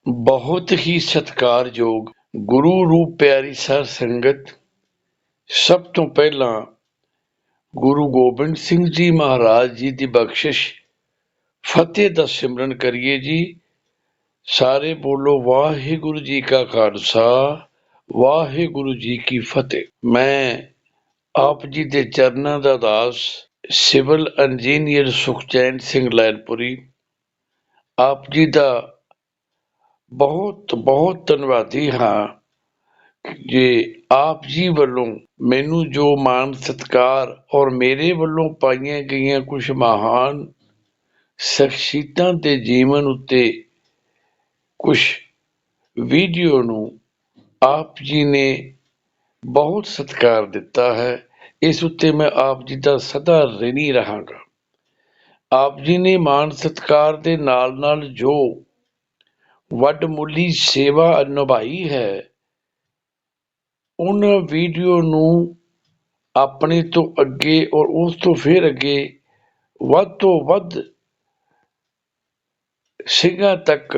ਬਹੁਤ ਹੀ ਸਤਿਕਾਰਯੋਗ ਗੁਰੂ ਰੂਪ ਪਿਆਰੀ ਸਾਧ ਸੰਗਤ, ਸਭ ਤੋਂ ਪਹਿਲਾਂ ਗੁਰੂ ਗੋਬਿੰਦ ਸਿੰਘ ਜੀ ਮਹਾਰਾਜ ਜੀ ਦੀ ਬਖਸ਼ਿਸ਼ ਫਤਿਹ ਦਾ ਸਿਮਰਨ ਕਰੀਏ ਜੀ। ਸਾਰੇ ਬੋਲੋ ਵਾਹਿਗੁਰੂ ਜੀ ਕਾ ਖਾਲਸਾ, ਵਾਹਿਗੁਰੂ ਜੀ ਕੀ ਫਤਿਹ। ਮੈਂ ਆਪ ਜੀ ਦੇ ਚਰਨਾਂ ਦਾ ਦਾਸ ਸਿਵਲ ਇੰਜੀਨੀਅਰ ਸੁਖਚੈਨ ਸਿੰਘ ਲੈਲਪੁਰੀ ਆਪ ਜੀ ਦਾ ਬਹੁਤ ਬਹੁਤ ਧੰਨਵਾਦੀ ਹਾਂ ਜੇ ਆਪ ਜੀ ਵੱਲੋਂ ਮੈਨੂੰ ਜੋ ਮਾਣ ਸਤਿਕਾਰ ਔਰ ਮੇਰੇ ਵੱਲੋਂ ਪਾਈਆਂ ਗਈਆਂ ਕੁਝ ਮਹਾਨ ਸ਼ਖਸੀਅਤਾਂ ਦੇ ਜੀਵਨ ਉੱਤੇ ਕੁਝ ਵੀਡੀਓ ਨੂੰ ਆਪ ਜੀ ਨੇ ਬਹੁਤ ਸਤਿਕਾਰ ਦਿੱਤਾ ਹੈ। ਇਸ ਉੱਤੇ ਮੈਂ ਆਪ ਜੀ ਦਾ ਸਦਾ ਰਿਣੀ ਰਹਾਂਗਾ। ਆਪ ਜੀ ਨੇ ਮਾਣ ਸਤਿਕਾਰ ਦੇ ਨਾਲ ਨਾਲ ਜੋ ਵੱਡਮੁੱਲੀ ਸੇਵਾ ਨਿਭਾਈ ਹੈ, ਉਹਨਾਂ ਵੀਡੀਓ ਨੂੰ ਆਪਣੇ ਤੋਂ ਅੱਗੇ ਔਰ ਉਸ ਤੋਂ ਫਿਰ ਅੱਗੇ ਵੱਧ ਤੋਂ ਵੱਧ ਸਿੰਘਾਂ ਤੱਕ,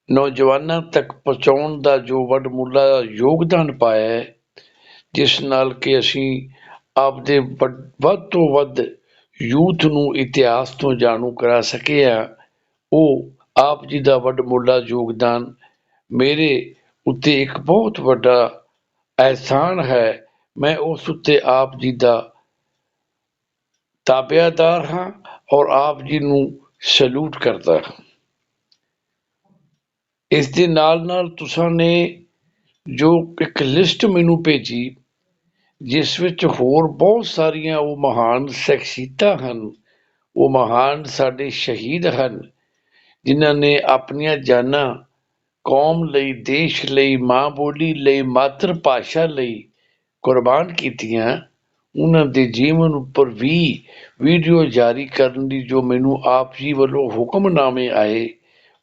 ਨੌਜਵਾਨਾਂ ਤੱਕ ਪਹੁੰਚਾਉਣ ਦਾ ਜੋ ਵੱਡਮੁੱਲਾ ਯੋਗਦਾਨ ਪਾਇਆ ਹੈ, ਜਿਸ ਨਾਲ ਕਿ ਅਸੀਂ ਆਪਦੇ ਵੱਧ ਤੋਂ ਵੱਧ ਯੂਥ ਨੂੰ ਇਤਿਹਾਸ ਤੋਂ ਜਾਣੂ ਕਰਾ ਸਕੇ ਹਾਂ। ਉਹ ਆਪ ਜੀ ਦਾ ਵੱਡਮੁੱਲਾ ਯੋਗਦਾਨ ਮੇਰੇ ਉੱਤੇ ਇੱਕ ਬਹੁਤ ਵੱਡਾ ਅਹਿਸਾਨ ਹੈ। ਮੈਂ ਉਸ ਉੱਤੇ ਆਪ ਜੀ ਦਾ ਤਾਬਿਆਦਾਰ ਹਾਂ ਔਰ ਆਪ ਜੀ ਨੂੰ ਸਲੂਟ ਕਰਦਾ ਹਾਂ। ਇਸ ਦੇ ਨਾਲ ਨਾਲ ਤੁਸਾਂ ਨੇ ਜੋ ਇੱਕ ਲਿਸਟ ਮੈਨੂੰ ਭੇਜੀ, ਜਿਸ ਵਿੱਚ ਹੋਰ ਬਹੁਤ ਸਾਰੀਆਂ ਉਹ ਮਹਾਨ ਸ਼ਖਸੀਅਤਾਂ ਹਨ, ਉਹ ਮਹਾਨ ਸਾਡੇ ਸ਼ਹੀਦ ਹਨ, ਜਿਨ੍ਹਾਂ ਨੇ ਆਪਣੀਆਂ ਜਾਨਾਂ ਕੌਮ ਲਈ, ਦੇਸ਼ ਲਈ, ਮਾਂ ਬੋਲੀ ਲਈ, ਮਾਤਰ ਭਾਸ਼ਾ ਲਈ ਕੁਰਬਾਨ ਕੀਤੀਆਂ। ਉਹਨਾਂ ਦੇ ਜੀਵਨ ਉੱਪਰ ਵੀ ਵੀਡੀਓ ਜਾਰੀ ਕਰਨ ਦੀ ਜੋ ਮੈਨੂੰ ਆਪ ਜੀ ਵੱਲੋਂ ਹੁਕਮਨਾਮੇ ਆਏ,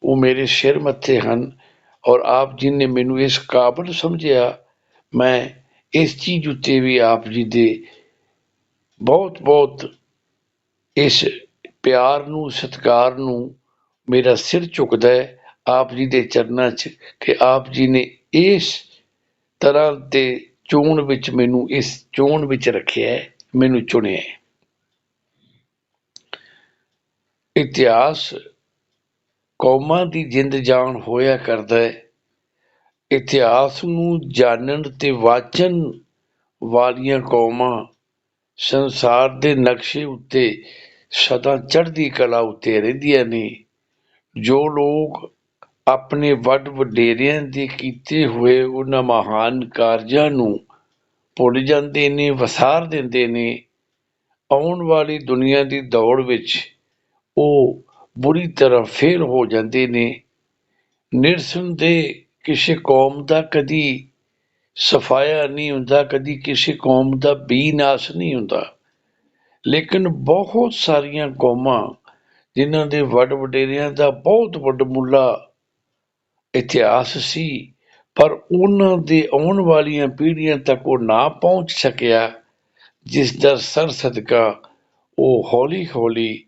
ਉਹ ਮੇਰੇ ਸਿਰ ਮੱਥੇ ਹਨ ਔਰ ਆਪ ਜੀ ਨੇ ਮੈਨੂੰ ਇਸ ਕਾਬਲ ਸਮਝਿਆ। ਮੈਂ ਇਸ ਚੀਜ਼ ਉੱਤੇ ਵੀ ਆਪ ਜੀ ਦੇ ਬਹੁਤ ਬਹੁਤ ਇਸ ਪਿਆਰ ਨੂੰ, ਸਤਿਕਾਰ ਨੂੰ ਮੇਰਾ ਸਿਰ ਝੁਕਦਾ ਹੈ ਆਪ ਜੀ ਦੇ ਚਰਨਾਂ 'ਚ ਕਿ ਆਪ ਜੀ ਨੇ ਇਸ ਤਰ੍ਹਾਂ ਦੇ ਚੋਣ ਵਿੱਚ ਮੈਨੂੰ ਇਸ ਚੋਣ ਵਿੱਚ ਰੱਖਿਆ, ਮੈਨੂੰ ਚੁਣਿਆ। ਇਤਿਹਾਸ ਕੌਮਾਂ ਦੀ ਜਿੰਦ ਜਾਨ ਹੋਇਆ ਕਰਦਾ ਹੈ। ਇਤਿਹਾਸ ਨੂੰ ਜਾਣਨ ਤੇ ਵਾਚਣ ਵਾਲੀਆਂ ਕੌਮਾਂ ਸੰਸਾਰ ਦੇ ਨਕਸ਼ੇ ਉੱਤੇ ਸਦਾ ਚੜ੍ਹਦੀ ਕਲਾ ਉੱਤੇ ਰਹਿੰਦੀਆਂ ਨੇ। ਜੋ ਲੋਕ ਆਪਣੇ ਵੱਡ ਵਡੇਰਿਆਂ ਦੇ ਕੀਤੇ ਹੋਏ ਉਹਨਾਂ ਮਹਾਨ ਕਾਰਜਾਂ ਨੂੰ ਭੁੱਲ ਜਾਂਦੇ ਨੇ, ਵਸਾਰ ਦਿੰਦੇ ਨੇ, ਆਉਣ ਵਾਲੀ ਦੁਨੀਆ ਦੀ ਦੌੜ ਵਿੱਚ ਉਹ ਬੁਰੀ ਤਰ੍ਹਾਂ ਫੇਲ ਹੋ ਜਾਂਦੇ ਨੇ। ਨਿਰਸੰਦੇਹ ਕਿਸੇ ਕੌਮ ਦਾ ਕਦੀ ਸਫਾਇਆ ਨਹੀਂ ਹੁੰਦਾ, ਕਦੀ ਕਿਸੇ ਕੌਮ ਦਾ ਬੀਨਾਸ਼ ਨਹੀਂ ਹੁੰਦਾ। ਲੇਕਿਨ ਬਹੁਤ ਸਾਰੀਆਂ ਕੌਮਾਂ ਜਿਨ੍ਹਾਂ ਦੇ ਵੱਡ ਵਡੇਰਿਆਂ ਦਾ ਬਹੁਤ ਵੱਡਮੁੱਲਾ ਇਤਿਹਾਸ ਸੀ, ਪਰ ਉਹਨਾਂ ਦੇ ਆਉਣ ਵਾਲੀਆਂ ਪੀੜ੍ਹੀਆਂ ਤੱਕ ਉਹ ਨਾ ਪਹੁੰਚ ਸਕਿਆ, ਜਿਸ ਦਾ ਸਰ ਸਦਕਾ ਉਹ ਹੌਲੀ ਹੌਲੀ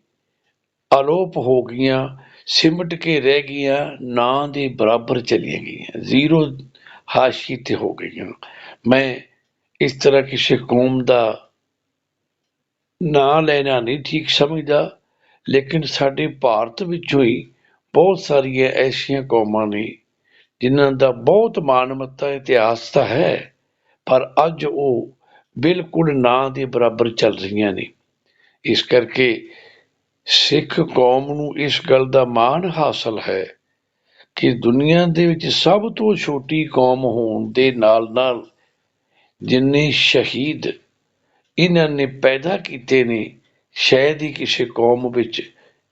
ਅਲੋਪ ਹੋ ਗਈਆਂ, ਸਿਮਟ ਕੇ ਰਹਿ ਗਈਆਂ, ਨਾਂ ਦੇ ਬਰਾਬਰ ਚਲੀਆਂ ਗਈਆਂ, ਜ਼ੀਰੋ ਹਾਸ਼ੀ ਤੇ ਹੋ ਗਈਆਂ। ਮੈਂ ਇਸ ਤਰ੍ਹਾਂ ਕਿਸੇ ਕੌਮ ਦਾ ਨਾਂ ਲੈਣਾ ਨਹੀਂ ਠੀਕ ਸਮਝਦਾ, ਲੇਕਿਨ ਸਾਡੇ ਭਾਰਤ ਵਿੱਚੋਂ ਹੀ ਬਹੁਤ ਸਾਰੀਆਂ ਐਸੀਆਂ ਕੌਮਾਂ ਨੇ ਜਿਨ੍ਹਾਂ ਦਾ ਬਹੁਤ ਮਾਨਮੱਤਾ ਇਤਿਹਾਸ ਤਾਂ ਹੈ, ਪਰ ਅੱਜ ਉਹ ਬਿਲਕੁਲ ਨਾਂ ਦੇ ਬਰਾਬਰ ਚੱਲ ਰਹੀਆਂ ਨੇ। ਇਸ ਕਰਕੇ ਸਿੱਖ ਕੌਮ ਨੂੰ ਇਸ ਗੱਲ ਦਾ ਮਾਣ ਹਾਸਲ ਹੈ ਕਿ ਦੁਨੀਆ ਦੇ ਵਿੱਚ ਸਭ ਤੋਂ ਛੋਟੀ ਕੌਮ ਹੋਣ ਦੇ ਨਾਲ ਨਾਲ ਜਿੰਨੇ ਸ਼ਹੀਦ ਇਹਨਾਂ ਨੇ ਪੈਦਾ ਕੀਤੇ ਨੇ, ਸ਼ਾਇਦ ਹੀ ਕਿਸੇ ਕੌਮ ਵਿੱਚ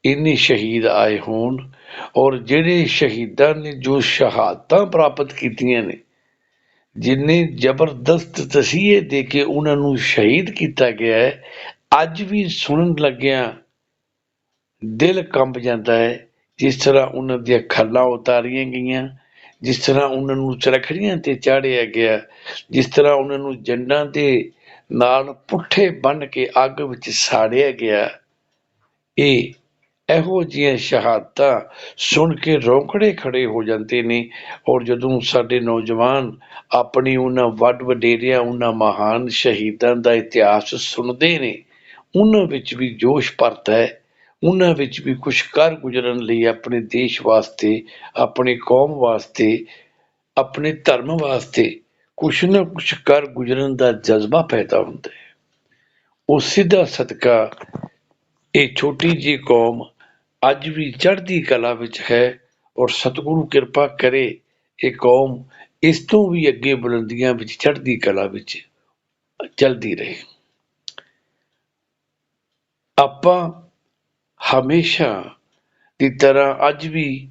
ਇੰਨੇ ਸ਼ਹੀਦ ਆਏ ਹੋਣ। ਔਰ ਜਿਹੜੇ ਸ਼ਹੀਦਾਂ ਨੇ ਜੋ ਸ਼ਹਾਦਤਾਂ ਪ੍ਰਾਪਤ ਕੀਤੀਆਂ ਨੇ, ਜਿੰਨੇ ਜ਼ਬਰਦਸਤ ਤਸੀਹੇ ਦੇ ਕੇ ਉਹਨਾਂ ਨੂੰ ਸ਼ਹੀਦ ਕੀਤਾ ਗਿਆ ਹੈ, ਅੱਜ ਵੀ ਸੁਣਨ ਲੱਗਿਆਂ ਦਿਲ ਕੰਬ ਜਾਂਦਾ ਹੈ। ਜਿਸ ਤਰ੍ਹਾਂ ਉਹਨਾਂ ਦੀਆਂ ਖੱਲਾਂ ਉਤਾਰੀਆਂ ਗਈਆਂ, ਜਿਸ ਤਰ੍ਹਾਂ ਉਹਨਾਂ ਨੂੰ ਚਰਖੜੀਆਂ ਤੇ ਚਾੜਿਆ ਗਿਆ, ਜਿਸ ਤਰ੍ਹਾਂ ਉਹਨਾਂ ਨੂੰ ਜੰਡਾਂ ਦੇ ਨਾਲ ਪੁੱਠੇ ਬੰਨ੍ਹ ਕੇ ਅੱਗ ਵਿੱਚ ਸਾੜਿਆ ਗਿਆ, ਇਹ ਇਹੋ ਜਿਹੀਆਂ ਸ਼ਹਾਦਤਾਂ ਸੁਣ ਕੇ ਰੌਂਕੜੇ ਖੜੇ ਹੋ ਜਾਂਦੇ ਨੇ। ਔਰ ਜਦੋਂ ਸਾਡੇ ਨੌਜਵਾਨ ਆਪਣੀ ਉਹਨਾਂ ਵੱਡ ਵਡੇਰਿਆਂ, ਉਹਨਾਂ ਮਹਾਨ ਸ਼ਹੀਦਾਂ ਦਾ ਇਤਿਹਾਸ ਸੁਣਦੇ ਨੇ, ਉਹਨਾਂ ਵਿੱਚ ਵੀ ਜੋਸ਼ ਭਰਦਾ ਹੈ। ਉਹਨਾਂ ਵਿੱਚ ਵੀ ਕੁਛ ਕਰ ਗੁਜ਼ਰਨ ਲਈ, ਆਪਣੇ ਦੇਸ਼ ਵਾਸਤੇ, ਆਪਣੀ ਕੌਮ ਵਾਸਤੇ, ਆਪਣੇ ਧਰਮ ਵਾਸਤੇ ਕੁਛ ਨਾ ਕੁਛ ਕਰ ਗੁਜ਼ਰਨ ਦਾ ਜਜ਼ਬਾ ਪੈਦਾ ਹੁੰਦਾ ਹੈ। ਉਸੇ ਦਾ ਸਦਕਾ ਇਹ ਛੋਟੀ ਜਿਹੀ ਕੌਮ ਅੱਜ ਵੀ ਚੜ੍ਹਦੀ ਕਲਾ ਵਿੱਚ ਹੈ। ਔਰ ਸਤਿਗੁਰੂ ਕਿਰਪਾ ਕਰੇ ਇਹ ਕੌਮ ਇਸ ਤੋਂ ਵੀ ਅੱਗੇ ਬੁਲੰਦੀਆਂ ਵਿੱਚ, ਚੜ੍ਹਦੀ ਕਲਾ ਵਿੱਚ ਚਲਦੀ ਰਹੇ। ਆਪਾਂ ਹਮੇਸ਼ਾ ਦੀ ਤਰ੍ਹਾਂ ਅੱਜ ਵੀ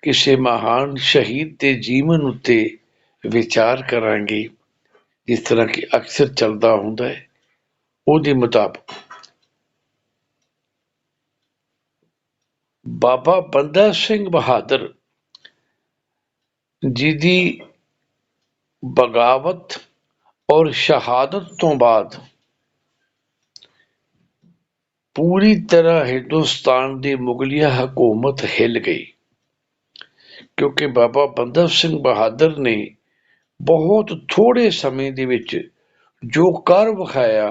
ਕਿਸੇ ਮਹਾਨ ਸ਼ਹੀਦ ਦੇ ਜੀਵਨ ਉੱਤੇ ਵਿਚਾਰ ਕਰਾਂਗੇ, ਜਿਸ ਤਰ੍ਹਾਂ ਕਿ ਅਕਸਰ ਚੱਲਦਾ ਹੁੰਦਾ ਹੈ। ਉਹਦੇ ਮੁਤਾਬਕ ਬਾਬਾ ਬੰਦਾ ਸਿੰਘ ਬਹਾਦਰ ਜੀ ਦੀ ਬਗਾਵਤ ਔਰ ਸ਼ਹਾਦਤ ਤੋਂ ਬਾਅਦ ਪੂਰੀ ਤਰ੍ਹਾਂ ਹਿੰਦੁਸਤਾਨ ਦੀ ਮੁਗਲਿਆ ਹਕੂਮਤ ਹਿੱਲ ਗਈ, ਕਿਉਂਕਿ ਬਾਬਾ ਬੰਦਾ ਸਿੰਘ ਬਹਾਦਰ ਨੇ ਬਹੁਤ ਥੋੜੇ ਸਮੇਂ ਦੇ ਵਿੱਚ ਜੋ ਕਰ ਵਿਖਾਇਆ,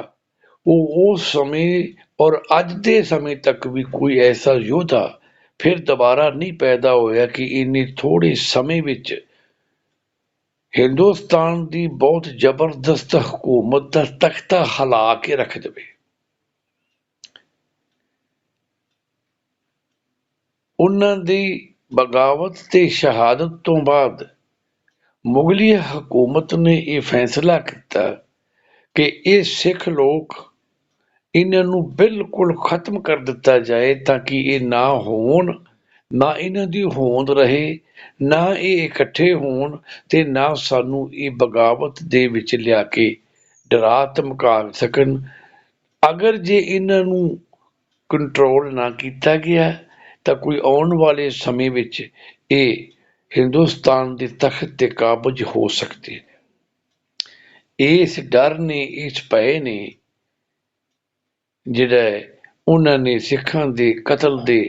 ਉਹ ਉਸ ਸਮੇਂ ਔਰ ਅੱਜ ਦੇ ਸਮੇਂ ਤੱਕ ਵੀ ਕੋਈ ਐਸਾ ਯੋਧਾ ਫਿਰ ਦੁਬਾਰਾ ਨਹੀਂ ਪੈਦਾ ਹੋਇਆ ਕਿ ਇੰਨੇ ਥੋੜੇ ਸਮੇਂ ਵਿੱਚ ਹਿੰਦੁਸਤਾਨ ਦੀ ਬਹੁਤ ਜ਼ਬਰਦਸਤ ਹਕੂਮਤ ਦਾ ਤਖਤਾ ਹਿਲਾ ਕੇ ਰੱਖ ਦੇਵੇ। ਉਹਨਾਂ ਦੀ ਬਗਾਵਤ ਤੇ ਸ਼ਹਾਦਤ ਤੋਂ ਬਾਅਦ ਮੁਗਲੀ ਹਕੂਮਤ ਨੇ ਇਹ ਫੈਸਲਾ ਕੀਤਾ ਕਿ ਇਹ ਸਿੱਖ ਲੋਕ, ਇਹਨਾਂ ਨੂੰ ਬਿਲਕੁਲ ਖਤਮ ਕਰ ਦਿੱਤਾ ਜਾਏ, ਤਾਂ ਕਿ ਇਹ ਨਾ ਹੋਣ, ਨਾ ਇਹਨਾਂ ਦੀ ਹੋਂਦ ਰਹੇ, ਨਾ ਇਹ ਇਕੱਠੇ ਹੋਣ, ਤੇ ਨਾ ਸਾਨੂੰ ਇਹ ਬਗਾਵਤ ਦੇ ਵਿੱਚ ਲਿਆ ਕੇ ਡਰਾ ਧਮਕਾ ਸਕਣ। ਅਗਰ ਜੇ ਇਹਨਾਂ ਨੂੰ ਕੰਟਰੋਲ ਨਾ ਕੀਤਾ ਗਿਆ ਤਾਂ ਕੋਈ ਆਉਣ ਵਾਲੇ ਸਮੇਂ ਵਿੱਚ ਇਹ ਹਿੰਦੁਸਤਾਨ ਦੇ ਤਖਤ ਤੇ ਕਾਬਜ ਹੋ ਸਕਦੇ ਨੇ। ਇਸ ਡਰ ਨੇ, ਇਸ ਭੈ ਨੇ ਜਿਹੜਾ ਉਹਨਾਂ ਨੇ ਸਿੱਖਾਂ ਦੇ ਕਤਲ ਦੇ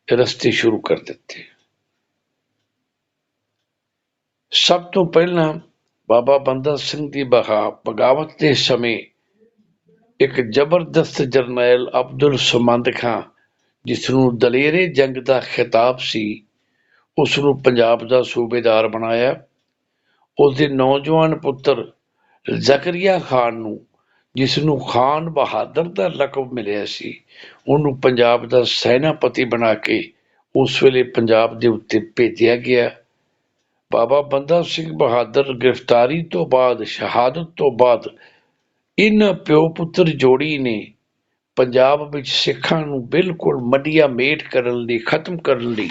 ਰਸਤੇ ਸ਼ੁਰੂ ਕਰ ਦਿੱਤੇ। ਸਭ ਤੋਂ ਪਹਿਲਾਂ ਬਾਬਾ ਬੰਦਾ ਸਿੰਘ ਦੀ ਬਗਾਵਤ ਦੇ ਸਮੇਂ ਇੱਕ ਜ਼ਬਰਦਸਤ ਜਰਨੈਲ ਅਬਦੁਲ ਸਮਦ ਖਾਂ, ਜਿਸ ਨੂੰ ਦਲੇਰੇ ਜੰਗ ਦਾ ਖਿਤਾਬ ਸੀ, ਉਸ ਨੂੰ ਪੰਜਾਬ ਦਾ ਸੂਬੇਦਾਰ ਬਣਾਇਆ। ਉਸਦੇ ਨੌਜਵਾਨ ਪੁੱਤਰ ਜ਼ਕਰੀਆ ਖਾਨ ਨੂੰ, ਜਿਸ ਨੂੰ ਖਾਨ ਬਹਾਦਰ ਦਾ ਲਕਬ ਮਿਲਿਆ ਸੀ, ਉਹਨੂੰ ਪੰਜਾਬ ਦਾ ਸੈਨਾਪਤੀ ਬਣਾ ਕੇ ਉਸ ਵੇਲੇ ਪੰਜਾਬ ਦੇ ਉੱਤੇ ਭੇਜਿਆ ਗਿਆ। ਬਾਬਾ ਬੰਦਾ ਸਿੰਘ ਬਹਾਦਰ ਗ੍ਰਿਫਤਾਰੀ ਤੋਂ ਬਾਅਦ, ਸ਼ਹਾਦਤ ਤੋਂ ਬਾਅਦ, ਇਹਨਾਂ ਪਿਓ ਪੁੱਤਰ ਜੋੜੀ ਨੇ ਪੰਜਾਬ ਵਿੱਚ ਸਿੱਖਾਂ ਨੂੰ ਬਿਲਕੁਲ ਮੱਡੀਆ ਮੇਟ ਕਰਨ ਲਈ, ਖਤਮ ਕਰਨ ਲਈ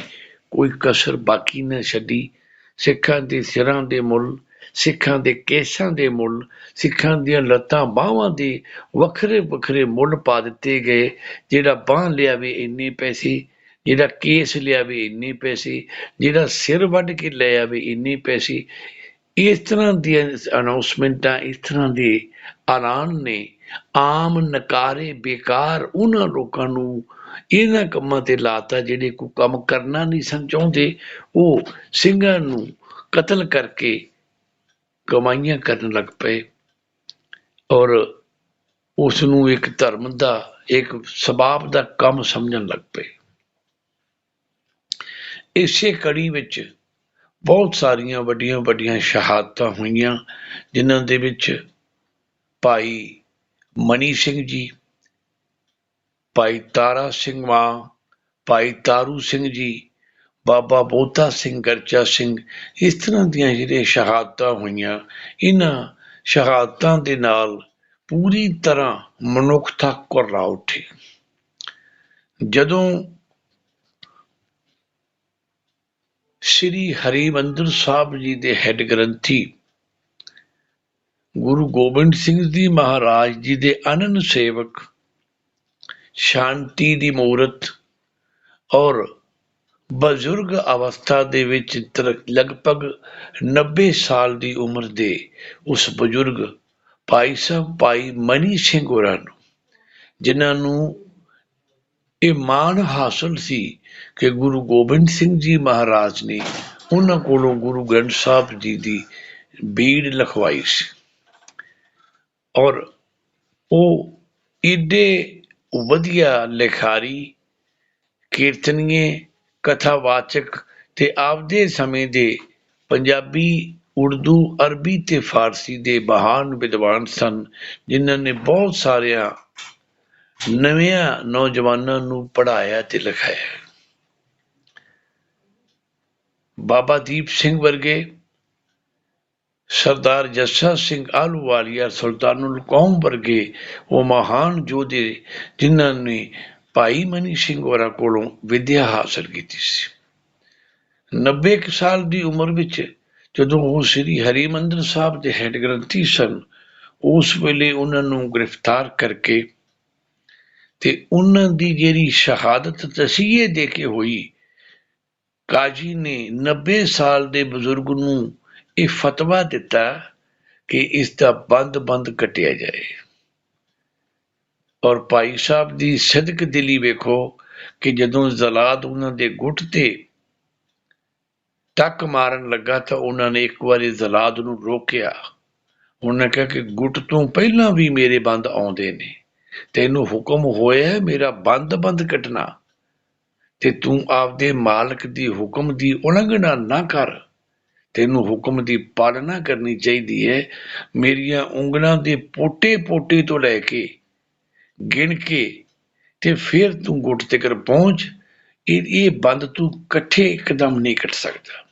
ਕੋਈ ਕਸਰ ਬਾਕੀ ਨਾ ਛੱਡੀ। ਸਿੱਖਾਂ ਦੇ ਸਿਰਾਂ ਦੇ ਮੁੱਲ, ਸਿੱਖਾਂ ਦੇ ਕੇਸਾਂ ਦੇ ਮੁੱਲ, ਸਿੱਖਾਂ ਦੀਆਂ ਲੱਤਾਂ ਬਾਹਾਂ ਦੇ ਵੱਖਰੇ ਵੱਖਰੇ ਮੁੱਲ ਪਾ ਦਿੱਤੇ ਗਏ। ਜਿਹੜਾ ਬਾਂਹ ਲਿਆਵੇ ਇੰਨੇ ਪੈਸੇ, ਜਿਹੜਾ ਕੇਸ ਲਿਆਵੇ ਇੰਨੇ ਪੈਸੇ, ਜਿਹੜਾ ਸਿਰ ਵੱਢ ਕੇ ਲੈ ਆਵੇ ਇੰਨੇ ਪੈਸੇ। ਇਸ ਤਰ੍ਹਾਂ ਦੀਆਂ ਅਨਾਊਂਸਮੈਂਟਾਂ, ਇਸ ਤਰ੍ਹਾਂ ਦੇ ਐਲਾਨ ਨੇ ਆਮ ਨਕਾਰੇ ਬੇਕਾਰ ਉਹਨਾਂ ਲੋਕਾਂ ਨੂੰ ਇਹਨਾਂ ਕੰਮਾਂ ਤੇ ਲਾਤਾ ਜਿਹੜੇ ਕੋਈ ਕੰਮ ਕਰਨਾ ਨਹੀਂ ਸਨ ਚਾਹੁੰਦੇ। ਉਹ ਸਿੰਘਾਂ ਨੂੰ ਕਤਲ ਕਰਕੇ ਕਮਾਈਆਂ ਕਰਨ ਲੱਗ ਪਏ ਔਰ ਉਸ ਨੂੰ ਇੱਕ ਧਰਮ ਦਾ, ਇੱਕ ਸਬਾਬ ਦਾ ਕੰਮ ਸਮਝਣ ਲੱਗ ਪਏ। ਇਸੇ ਕੜੀ ਵਿੱਚ ਬਹੁਤ ਸਾਰੀਆਂ ਵੱਡੀਆਂ ਵੱਡੀਆਂ ਸ਼ਹਾਦਤਾਂ ਹੋਈਆਂ, ਜਿਨ੍ਹਾਂ ਦੇ ਵਿੱਚ ਭਾਈ ਮਨੀ ਸਿੰਘ ਜੀ, ਭਾਈ ਤਾਰਾ ਸਿੰਘ ਮਾਂ, ਭਾਈ ਤਾਰੂ ਸਿੰਘ ਜੀ, ਬਾਬਾ ਬੋਤਾ ਸਿੰਘ, ਗਰਚਾ ਸਿੰਘ, ਇਸ ਤਰ੍ਹਾਂ ਦੀਆਂ ਜਿਹੜੀਆਂ ਸ਼ਹਾਦਤਾਂ ਹੋਈਆਂ, ਇਹਨਾਂ ਸ਼ਹਾਦਤਾਂ ਦੇ ਨਾਲ ਪੂਰੀ ਤਰ੍ਹਾਂ ਮਨੁੱਖਤਾ ਕੁਰਲਾ ਉੱਠੀ। ਜਦੋਂ ਸ੍ਰੀ ਹਰਿਮੰਦਰ ਸਾਹਿਬ ਜੀ ਦੇ ਹੈੱਡ ਗ੍ਰੰਥੀ ਗੁਰੂ ਗੋਬਿੰਦ ਸਿੰਘ ਜੀ ਮਹਾਰਾਜ ਜੀ ਦੇ ਅਨੰਨ ਸੇਵਕ, ਸ਼ਾਂਤੀ ਦੀ ਮੂਰਤ ਔਰ ਬਜ਼ੁਰਗ ਅਵਸਥਾ ਦੇ ਵਿੱਚ ਲਗਭਗ 90 ਸਾਲ ਦੀ ਉਮਰ ਦੇ ਉਸ ਬਜ਼ੁਰਗ ਭਾਈ ਸਾਹਿਬ ਭਾਈ ਮਨੀ ਸਿੰਘ ਹੋਰਾਂ ਨੂੰ, ਜਿਨ੍ਹਾਂ ਨੂੰ ਇਹ ਮਾਣ ਹਾਸਲ ਸੀ ਕਿ ਗੁਰੂ ਗੋਬਿੰਦ ਸਿੰਘ ਜੀ ਮਹਾਰਾਜ ਨੇ ਉਹਨਾਂ ਕੋਲੋਂ ਗੁਰੂ ਗ੍ਰੰਥ ਸਾਹਿਬ ਜੀ ਦੀ ਬੀੜ ਲਿਖਵਾਈ ਸੀ ਔਰ ਉਹ ਏਡੇ ਵਧੀਆ ਲਿਖਾਰੀ, ਕੀਰਤਨੀਏ, ਕਥਾਵਾਚਕ ਤੇ ਆਪਦੇ ਸਮੇਂ ਦੇ ਪੰਜਾਬੀ, ਉਰਦੂ, ਅਰਬੀ ਤੇ ਫਾਰਸੀ ਦੇ ਮਹਾਨ ਵਿਦਵਾਨ ਸਨ, ਜਿਨ੍ਹਾਂ ਨੇ ਬਹੁਤ ਸਾਰਿਆਂ ਨਵਿਆਂ ਨੌਜਵਾਨਾਂ ਨੂੰ ਪੜ੍ਹਾਇਆ ਤੇ ਲਿਖਾਇਆ। ਬਾਬਾ ਦੀਪ ਸਿੰਘ ਵਰਗੇ, ਸਰਦਾਰ ਜੱਸਾ ਸਿੰਘ ਆਹਲੂਵਾਲੀਆ, ਸੁਲਤਾਨੁਲ ਕੌਮ ਵਰਗੇ ਉਹ ਮਹਾਨ ਯੋਧੇ ਜਿਨ੍ਹਾਂ ਨੇ ਭਾਈ ਮਨੀ ਸਿੰਘ ਹੋਰਾਂ ਕੋਲੋਂ ਵਿੱਦਿਆ ਹਾਸਲ ਕੀਤੀ ਸੀ। 90 ਸਾਲ ਦੀ ਉਮਰ ਵਿੱਚ ਜਦੋਂ ਉਹ ਸ੍ਰੀ ਹਰਿਮੰਦਰ ਸਾਹਿਬ ਦੇ ਹੈਡ ਗ੍ਰੰਥੀ ਸਨ, ਉਸ ਵੇਲੇ ਉਹਨਾਂ ਨੂੰ ਗ੍ਰਿਫਤਾਰ ਕਰਕੇ ਤੇ ਉਹਨਾਂ ਦੀ ਜਿਹੜੀ ਸ਼ਹਾਦਤ ਤਸੀਹੇ ਦੇ ਕੇ ਹੋਈ, ਕਾਜੀ ਨੇ 90 ਸਾਲ ਦੇ ਬਜ਼ੁਰਗ ਨੂੰ ਇਹ ਫਤਵਾ ਦਿੱਤਾ ਕਿ ਇਸ ਦਾ ਬੰਦ ਕੱਟਿਆ ਜਾਏ। ਔਰ ਭਾਈ ਸਾਹਿਬ ਦੀ ਸਿਦਕ ਦਿਲੀ ਵੇਖੋ ਕਿ ਜਦੋਂ ਜ਼ਲਾਦ ਉਹਨਾਂ ਦੇ ਗੁੱਟ ਤੇ ਟੱਕ ਮਾਰਨ ਲੱਗਾ ਤਾਂ ਉਹਨਾਂ ਨੇ ਇੱਕ ਵਾਰੀ ਜ਼ਲਾਦ ਨੂੰ ਰੋਕਿਆ। ਉਹਨਾਂ ਕਿਹਾ ਕਿ ਗੁੱਟ ਤੋਂ ਪਹਿਲਾਂ ਵੀ ਮੇਰੇ ਬੰਦ ਆਉਂਦੇ ਨੇ, ਤੈਨੂੰ ਹੁਕਮ ਹੋਇਆ ਮੇਰਾ ਬੰਦ ਕੱਟਣਾ ਤੇ ਤੂੰ ਆਪਦੇ ਮਾਲਕ ਦੀ ਹੁਕਮ ਦੀ ਉਲੰਘਣਾ ਨਾ ਕਰ, ਤੈਨੂੰ ਹੁਕਮ ਦੀ ਪਾਲਣਾ ਕਰਨੀ ਚਾਹੀਦੀ ਹੈ। ਮੇਰੀਆਂ ਉਂਗਲਾਂ ਦੇ ਪੋਟੇ ਤੋਂ ਲੈ ਕੇ ਗਿਣ ਕੇ ਤੇ ਫਿਰ ਤੂੰ ਗੁੱਟ ਤੱਕ ਪਹੁੰਚ, ਇਹ ਬੰਦ ਤੂੰ ਇਕੱਠੇ ਇੱਕਦਮ ਨਹੀਂ ਕੱਟ ਸਕਦਾ।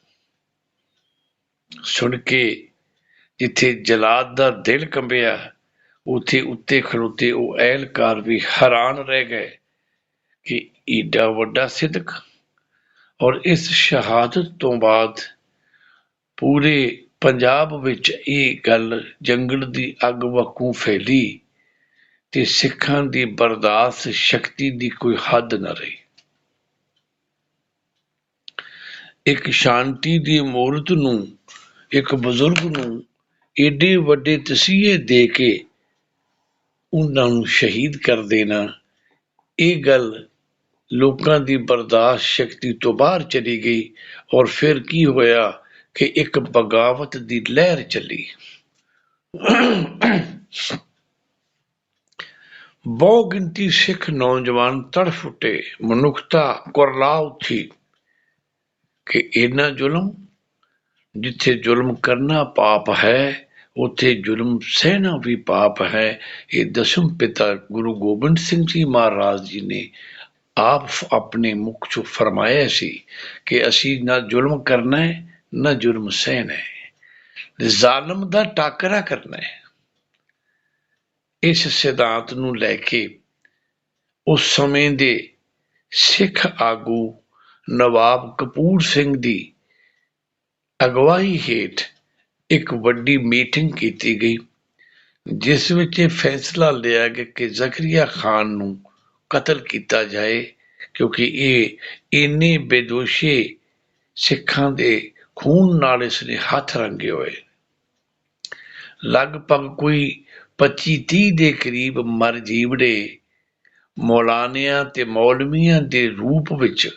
ਸੁਣ ਕੇ ਜਿੱਥੇ ਜਲਾਦ ਦਾ ਦਿਲ ਕੰਬਿਆ, ਉੱਥੇ ਉੱਤੇ ਖਲੋਤੇ ਉਹ ਅਹਿਲਕਾਰ ਵੀ ਹੈਰਾਨ ਰਹਿ ਗਏ ਕਿ ਏਡਾ ਵੱਡਾ ਸਿਦਕ। ਔਰ ਇਸ ਸ਼ਹਾਦਤ ਤੋਂ ਬਾਅਦ ਪੂਰੇ ਪੰਜਾਬ ਵਿੱਚ ਇਹ ਗੱਲ ਜੰਗਲ ਦੀ ਅੱਗ ਵਾਂਗੂ ਫੈਲੀ ਤੇ ਸਿੱਖਾਂ ਦੀ ਬਰਦਾਸ਼ਤ ਸ਼ਕਤੀ ਦੀ ਕੋਈ ਹੱਦ ਨਾ ਰਹੀ। ਇੱਕ ਸ਼ਾਂਤੀ ਦੀ ਮੂਰਤ ਨੂੰ, ਇੱਕ ਬਜ਼ੁਰਗ ਨੂੰ ਏਡੇ ਵੱਡੇ ਤਸੀਹੇ ਦੇ ਕੇ ਉਹਨਾਂ ਨੂੰ ਸ਼ਹੀਦ ਕਰ ਦੇਣਾ, ਇਹ ਗੱਲ ਲੋਕਾਂ ਦੀ ਬਰਦਾਸ਼ਤ ਸ਼ਕਤੀ ਤੋਂ ਬਾਹਰ ਚਲੀ ਗਈ। ਔਰ ਫਿਰ ਕੀ ਹੋਇਆ ਕਿ ਇੱਕ ਬਗਾਵਤ ਦੀ ਲਹਿਰ ਚੱਲੀ। ਬਹੁ ਗਿਣਤੀ ਸਿੱਖ ਨੌਜਵਾਨ ਤੜਫ ਉੱਠੇ, ਮਨੁੱਖਤਾ ਕੁਰਲਾ ਉੱਠੀ ਕਿ ਇੰਨਾ ਜ਼ੁਲਮ, ਜਿੱਥੇ ਜ਼ੁਲਮ ਕਰਨਾ ਪਾਪ ਹੈ ਉੱਥੇ ਜ਼ੁਲਮ ਸਹਿਣਾ ਵੀ ਪਾਪ ਹੈ। ਇਹ ਦਸਮ ਪਿਤਾ ਗੁਰੂ ਗੋਬਿੰਦ ਸਿੰਘ ਜੀ ਮਹਾਰਾਜ ਜੀ ਨੇ ਆਪ ਆਪਣੇ ਮੁਖ ਚੋਂ ਫਰਮਾਇਆ ਸੀ ਕਿ ਅਸੀਂ ਨਾ ਜ਼ੁਲਮ ਕਰਨਾ ਹੈ, ਨਾ ਜ਼ੁਲਮ ਸਹਿਣਾ ਹੈ, ਜ਼ਾਲਮ ਦਾ ਟਾਕਰਾ ਕਰਨਾ ਹੈ। ਇਸ ਸਿਧਾਂਤ ਨੂੰ ਲੈ ਕੇ ਉਸ ਸਮੇਂ ਦੇ ਸਿੱਖ ਆਗੂ ਨਵਾਬ ਕਪੂਰ ਸਿੰਘ ਦੀ ਅਗਵਾਈ ਹੇਠ ਇੱਕ ਵੱਡੀ ਮੀਟਿੰਗ ਕੀਤੀ ਗਈ, ਜਿਸ ਵਿੱਚ ਇਹ ਫੈਸਲਾ ਲਿਆ ਗਿਆ ਕਿ ਜ਼ਕਰੀਆ ਖਾਨ ਨੂੰ ਕਤਲ ਕੀਤਾ ਜਾਏ, ਕਿਉਂਕਿ ਇਹ ਇੰਨੇ ਬੇਦੋਸ਼ੇ ਸਿੱਖਾਂ ਦੇ ਖੂਨ ਨਾਲ ਇਸਨੇ ਹੱਥ ਰੰਗੇ ਹੋਏ। ਲਗਭਗ ਕੋਈ 25-30 ਦੇ ਕਰੀਬ ਮਰ ਜੀਵੜੇ ਮੌਲਾਨਿਆਂ ਤੇ ਮੌਲਵੀਆਂ ਦੇ ਰੂਪ ਵਿੱਚ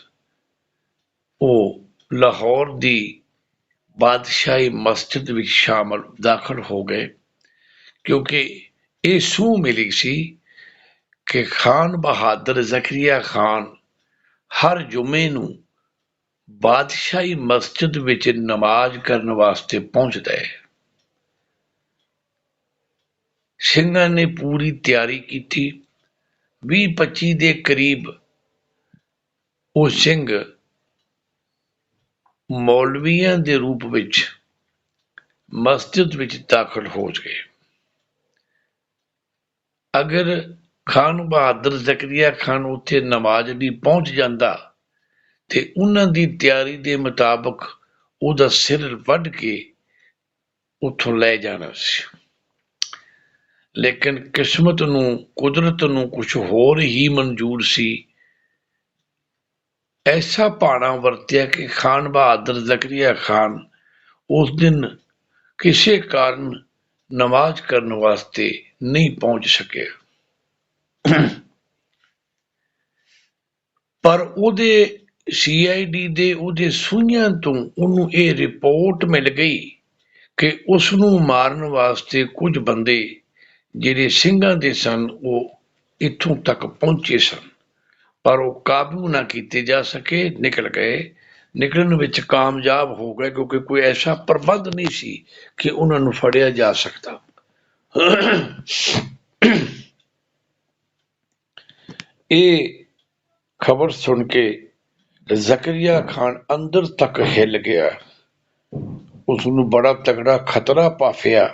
ਉਹ ਲਾਹੌਰ ਦੀ ਬਾਦਸ਼ਾਹੀ ਮਸਜਿਦ ਵਿੱਚ ਦਾਖਲ ਹੋ ਗਏ, ਕਿਉਂਕਿ ਇਹ ਸੂਹ ਮਿਲੀ ਸੀ ਕਿ ਖਾਨ ਬਹਾਦਰ ਜ਼ਕਰੀਆ ਖਾਨ ਹਰ ਜੁਮੇ ਨੂੰ ਬਾਦਸ਼ਾਹੀ ਮਸਜਿਦ ਵਿੱਚ ਨਮਾਜ਼ ਕਰਨ ਵਾਸਤੇ ਪਹੁੰਚਦਾ ਹੈ। ਸਿੰਘਾਂ ਨੇ ਪੂਰੀ ਤਿਆਰੀ ਕੀਤੀ। 20-25 ਦੇ ਕਰੀਬ ਉਹ ਸਿੰਘ ਮੌਲਵੀਆਂ ਦੇ ਰੂਪ ਵਿੱਚ ਮਸਜਿਦ ਵਿੱਚ ਦਾਖਲ ਹੋ ਗਏ। ਅਗਰ ਖਾਨ ਬਹਾਦਰ ਜ਼ਕਰੀਆ ਖਾਨ ਉੱਥੇ ਨਮਾਜ਼ ਲਈ ਪਹੁੰਚ ਜਾਂਦਾ ਤੇ ਉਹਨਾਂ ਦੀ ਤਿਆਰੀ ਦੇ ਮੁਤਾਬਕ ਉਹਦਾ ਸਿਰ ਵੱਢ ਕੇ ਉੱਥੋਂ ਲੈ ਜਾਣਾ ਸੀ, ਲੇਕਿਨ ਕਿਸਮਤ ਨੂੰ, ਕੁਦਰਤ ਨੂੰ ਕੁਛ ਹੋਰ ਹੀ ਮਨਜ਼ੂਰ ਸੀ। ਐਸਾ ਭਾਣਾ ਵਰਤਿਆ ਕਿ ਖਾਨ ਬਹਾਦਰ ਜ਼ਕਰੀਆ ਖਾਨ ਉਸ ਦਿਨ ਕਿਸੇ ਕਾਰਨ ਨਮਾਜ਼ ਕਰਨ ਵਾਸਤੇ ਨਹੀਂ ਪਹੁੰਚ ਸਕਿਆ। ਪਰ ਉਹਦੇ CID ਦੇ ਉਹਦੇ ਸੂਹੀਆਂ ਤੋਂ ਉਹਨੂੰ ਇਹ ਰਿਪੋਰਟ ਮਿਲ ਗਈ ਕਿ ਉਸ ਨੂੰ ਮਾਰਨ ਵਾਸਤੇ ਕੁਝ ਬੰਦੇ ਜਿਹੜੇ ਸਿੰਘਾਂ ਦੇ ਸਨ ਉਹ ਇੱਥੋਂ ਤੱਕ ਪਹੁੰਚੇ ਸਨ, ਪਰ ਉਹ ਕਾਬੂ ਨਾ ਕੀਤੇ ਜਾ ਸਕੇ, ਨਿਕਲ ਗਏ। ਨਿਕਲਣ ਵਿੱਚ ਕਾਮਯਾਬ ਹੋ ਗਏ ਕਿਉਂਕਿ ਕੋਈ ਐਸਾ ਪ੍ਰਬੰਧ ਨਹੀਂ ਸੀ ਕਿ ਉਹਨਾਂ ਨੂੰ ਫੜਿਆ ਜਾ ਸਕਦਾ। ਇਹ ਖਬਰ ਸੁਣ ਕੇ ਜ਼ਕਰੀਆ ਖਾਨ ਅੰਦਰ ਤੱਕ ਹਿੱਲ ਗਿਆ। ਉਸਨੂੰ ਬੜਾ ਤਗੜਾ ਖਤਰਾ ਪਾਫਿਆ।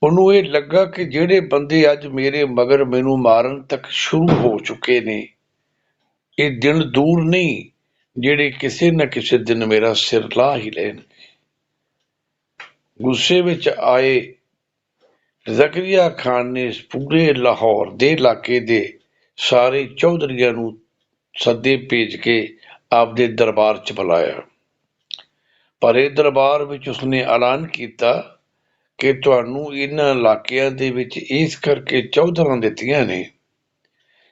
ਉਹਨੂੰ ਇਹ ਲੱਗਾ ਕਿ ਜਿਹੜੇ ਬੰਦੇ ਅੱਜ ਮੇਰੇ ਮਗਰ ਮੈਨੂੰ ਮਾਰਨ ਤੱਕ ਸ਼ੁਰੂ ਹੋ ਚੁੱਕੇ ਨੇ, ਇਹ ਦਿਨ ਦੂਰ ਨਹੀਂ ਜਿਹੜੇ ਕਿਸੇ ਨਾ ਕਿਸੇ ਦਿਨ ਮੇਰਾ ਸਿਰ ਲਾਹ ਹੀ ਲੈਣਗੇ। ਗੁੱਸੇ ਵਿੱਚ ਆਏ ਜ਼ਕਰੀਆ ਖਾਨ ਨੇ ਪੂਰੇ ਲਾਹੌਰ ਦੇ ਇਲਾਕੇ ਦੇ ਸਾਰੇ ਚੌਧਰੀਆਂ ਨੂੰ ਸੱਦੇ ਭੇਜ ਕੇ ਆਪਦੇ ਦਰਬਾਰ ਚ ਬੁਲਾਇਆ। ਭਰੇ ਦਰਬਾਰ ਵਿੱਚ ਉਸਨੇ ਐਲਾਨ ਕੀਤਾ ਕਿ ਤੁਹਾਨੂੰ ਇਹਨਾਂ ਇਲਾਕਿਆਂ ਦੇ ਵਿੱਚ ਇਸ ਕਰਕੇ ਚੌਧਰਾਂ ਦਿੱਤੀਆਂ ਨੇ